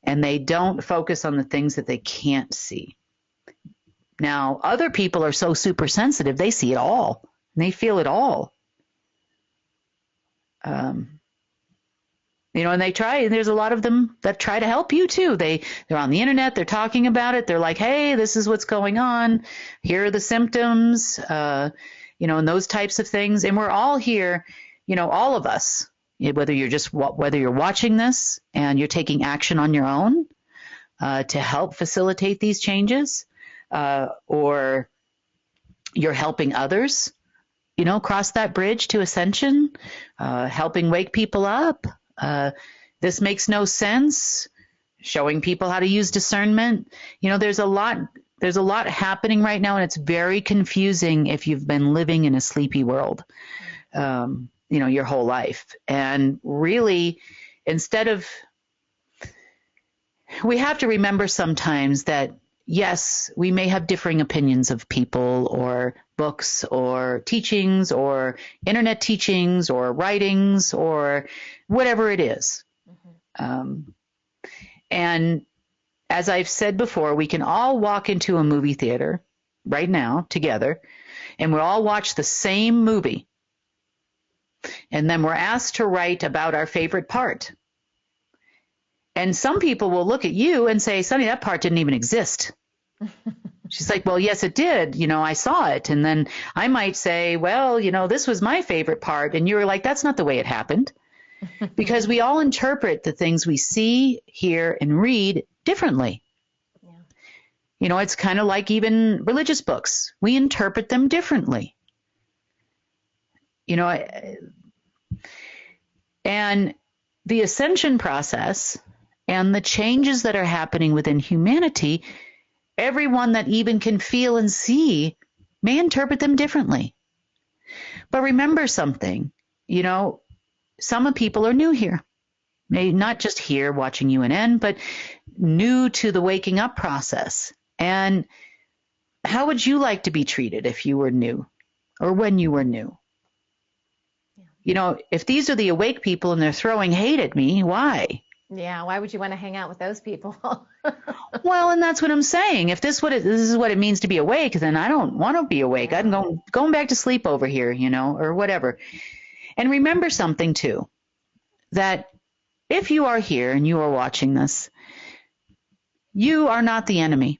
and they don't focus on the things that they can't see. Now, other people are so super sensitive, they see it all, and they feel it all. And they try, and there's a lot of them that try to help you too. They're on the internet, they're talking about it. They're like, hey, this is what's going on. Here are the symptoms, and those types of things. And we're all here, all of us, whether you're watching this and you're taking action on your own to help facilitate these changes, or you're helping others, cross that bridge to ascension, helping wake people up. This makes no sense. Showing people how to use discernment. There's a lot happening right now, and it's very confusing if you've been living in a sleepy world, your whole life. And really, we have to remember sometimes that yes, we may have differing opinions of people or books or teachings or internet teachings or writings or whatever it is. Mm-hmm. And as I've said before, we can all walk into a movie theater right now together, and we'll all watch the same movie. And then we're asked to write about our favorite part. And some people will look at you and say, Sonny, that part didn't even exist. She's like, well, yes, it did. I saw it. And then I might say, well, this was my favorite part. And you're like, that's not the way it happened. Because we all interpret the things we see, hear, and read differently. Yeah. It's kind of like even religious books. We interpret them differently. And the ascension process and the changes that are happening within humanity, everyone that even can feel and see may interpret them differently. But remember something, some people are new here. Maybe not just here watching UNN, but new to the waking up process. And how would you like to be treated if you were new or when you were new? if these are the awake people and they're throwing hate at me, why? Yeah, why would you want to hang out with those people? Well, and that's what I'm saying. If this is what it means to be awake, then I don't want to be awake. Yeah. I'm going back to sleep over here, or whatever. And remember something too, that if you are here and you are watching this, you are not the enemy.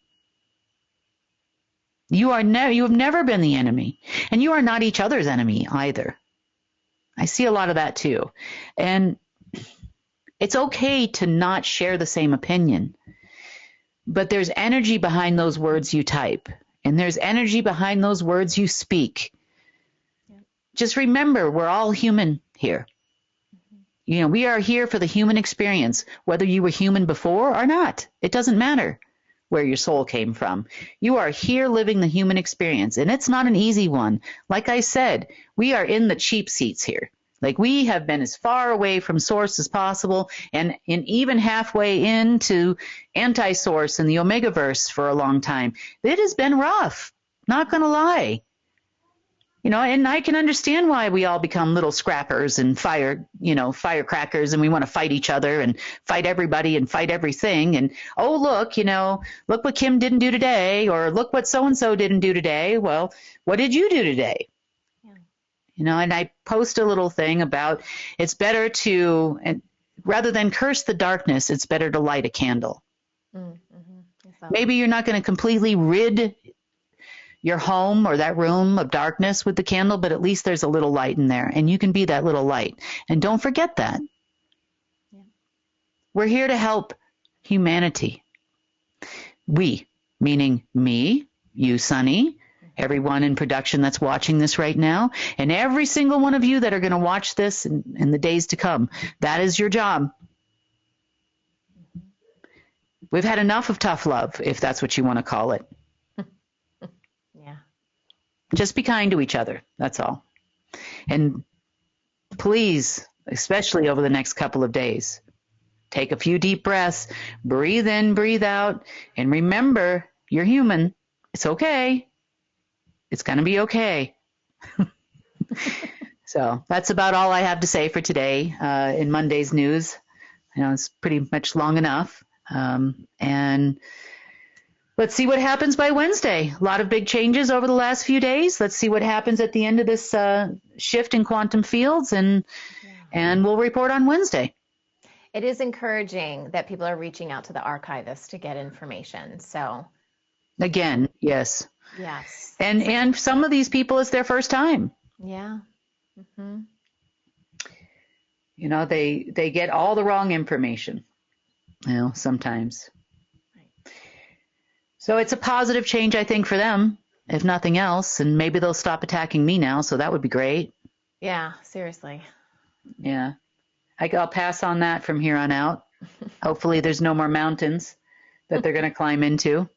You have never been the enemy, and you are not each other's enemy either. I see a lot of that too. And it's okay to not share the same opinion, but there's energy behind those words you type, and there's energy behind those words you speak. Yeah. Just remember, we're all human here. Mm-hmm. We are here for the human experience, whether you were human before or not. It doesn't matter where your soul came from. You are here living the human experience, and it's not an easy one. Like I said, we are in the cheap seats here. Like, we have been as far away from source as possible, and even halfway into anti-source and the Omegaverse for a long time. It has been rough, not going to lie. And I can understand why we all become little scrappers and firecrackers, and we want to fight each other and fight everybody and fight everything. And, oh, look what Kim didn't do today, or look what so-and-so didn't do today. Well, what did you do today? And I post a little thing about it's better to, rather than curse the darkness, it's better to light a candle. Mm-hmm. Maybe you're not going to completely rid your home or that room of darkness with the candle, but at least there's a little light in there, and you can be that little light. And don't forget that. Yeah. We're here to help humanity. We, meaning me, you, Sonny, everyone in production that's watching this right now, and every single one of you that are going to watch this in the days to come. That is your job. We've had enough of tough love, if that's what you want to call it. Yeah. Just be kind to each other. That's all. And please, especially over the next couple of days, take a few deep breaths, breathe in, breathe out, and remember, you're human. It's okay. It's going to be okay. So that's about all I have to say for today in Monday's news. It's pretty much long enough. And let's see what happens by Wednesday. A lot of big changes over the last few days. Let's see what happens at the end of this shift in quantum fields, and we'll report on Wednesday. It is encouraging that people are reaching out to the archivist to get information. So again, yes. Yes. And some of these people, it's their first time. Yeah. Mm-hmm. They get all the wrong information, sometimes. Right. So it's a positive change, I think, for them, if nothing else. And maybe they'll stop attacking me now, so that would be great. Yeah, seriously. Yeah. I'll pass on that from here on out. Hopefully there's no more mountains that they're going to climb into.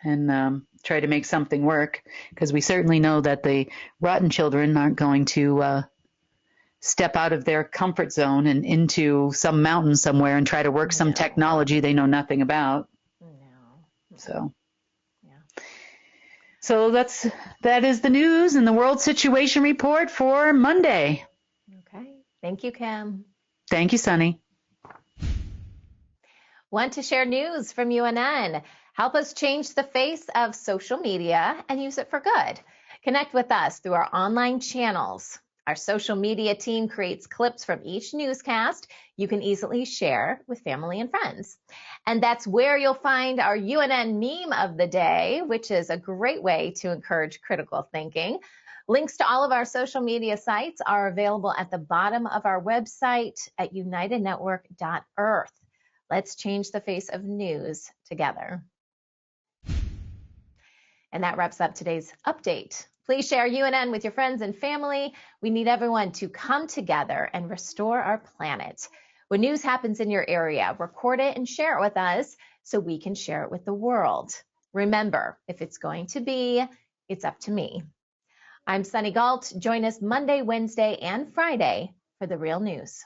And try to make something work, because we certainly know that the rotten children aren't going to step out of their comfort zone and into some mountain somewhere and try to work some technology they know nothing about. No. So that is the news and the world situation report for Monday. Okay. Thank you, Kim. Thank you, Sonny. Want to share news from UNN? Help us change the face of social media and use it for good. Connect with us through our online channels. Our social media team creates clips from each newscast you can easily share with family and friends. And that's where you'll find our UNN meme of the day, which is a great way to encourage critical thinking. Links to all of our social media sites are available at the bottom of our website at unitednetwork.earth. Let's change the face of news together. And that wraps up today's update. Please share UNN with your friends and family. We need everyone to come together and restore our planet. When news happens in your area, record it and share it with us so we can share it with the world. Remember, if it's going to be, it's up to me. I'm Sunny Galt. Join us Monday, Wednesday, and Friday for the real news.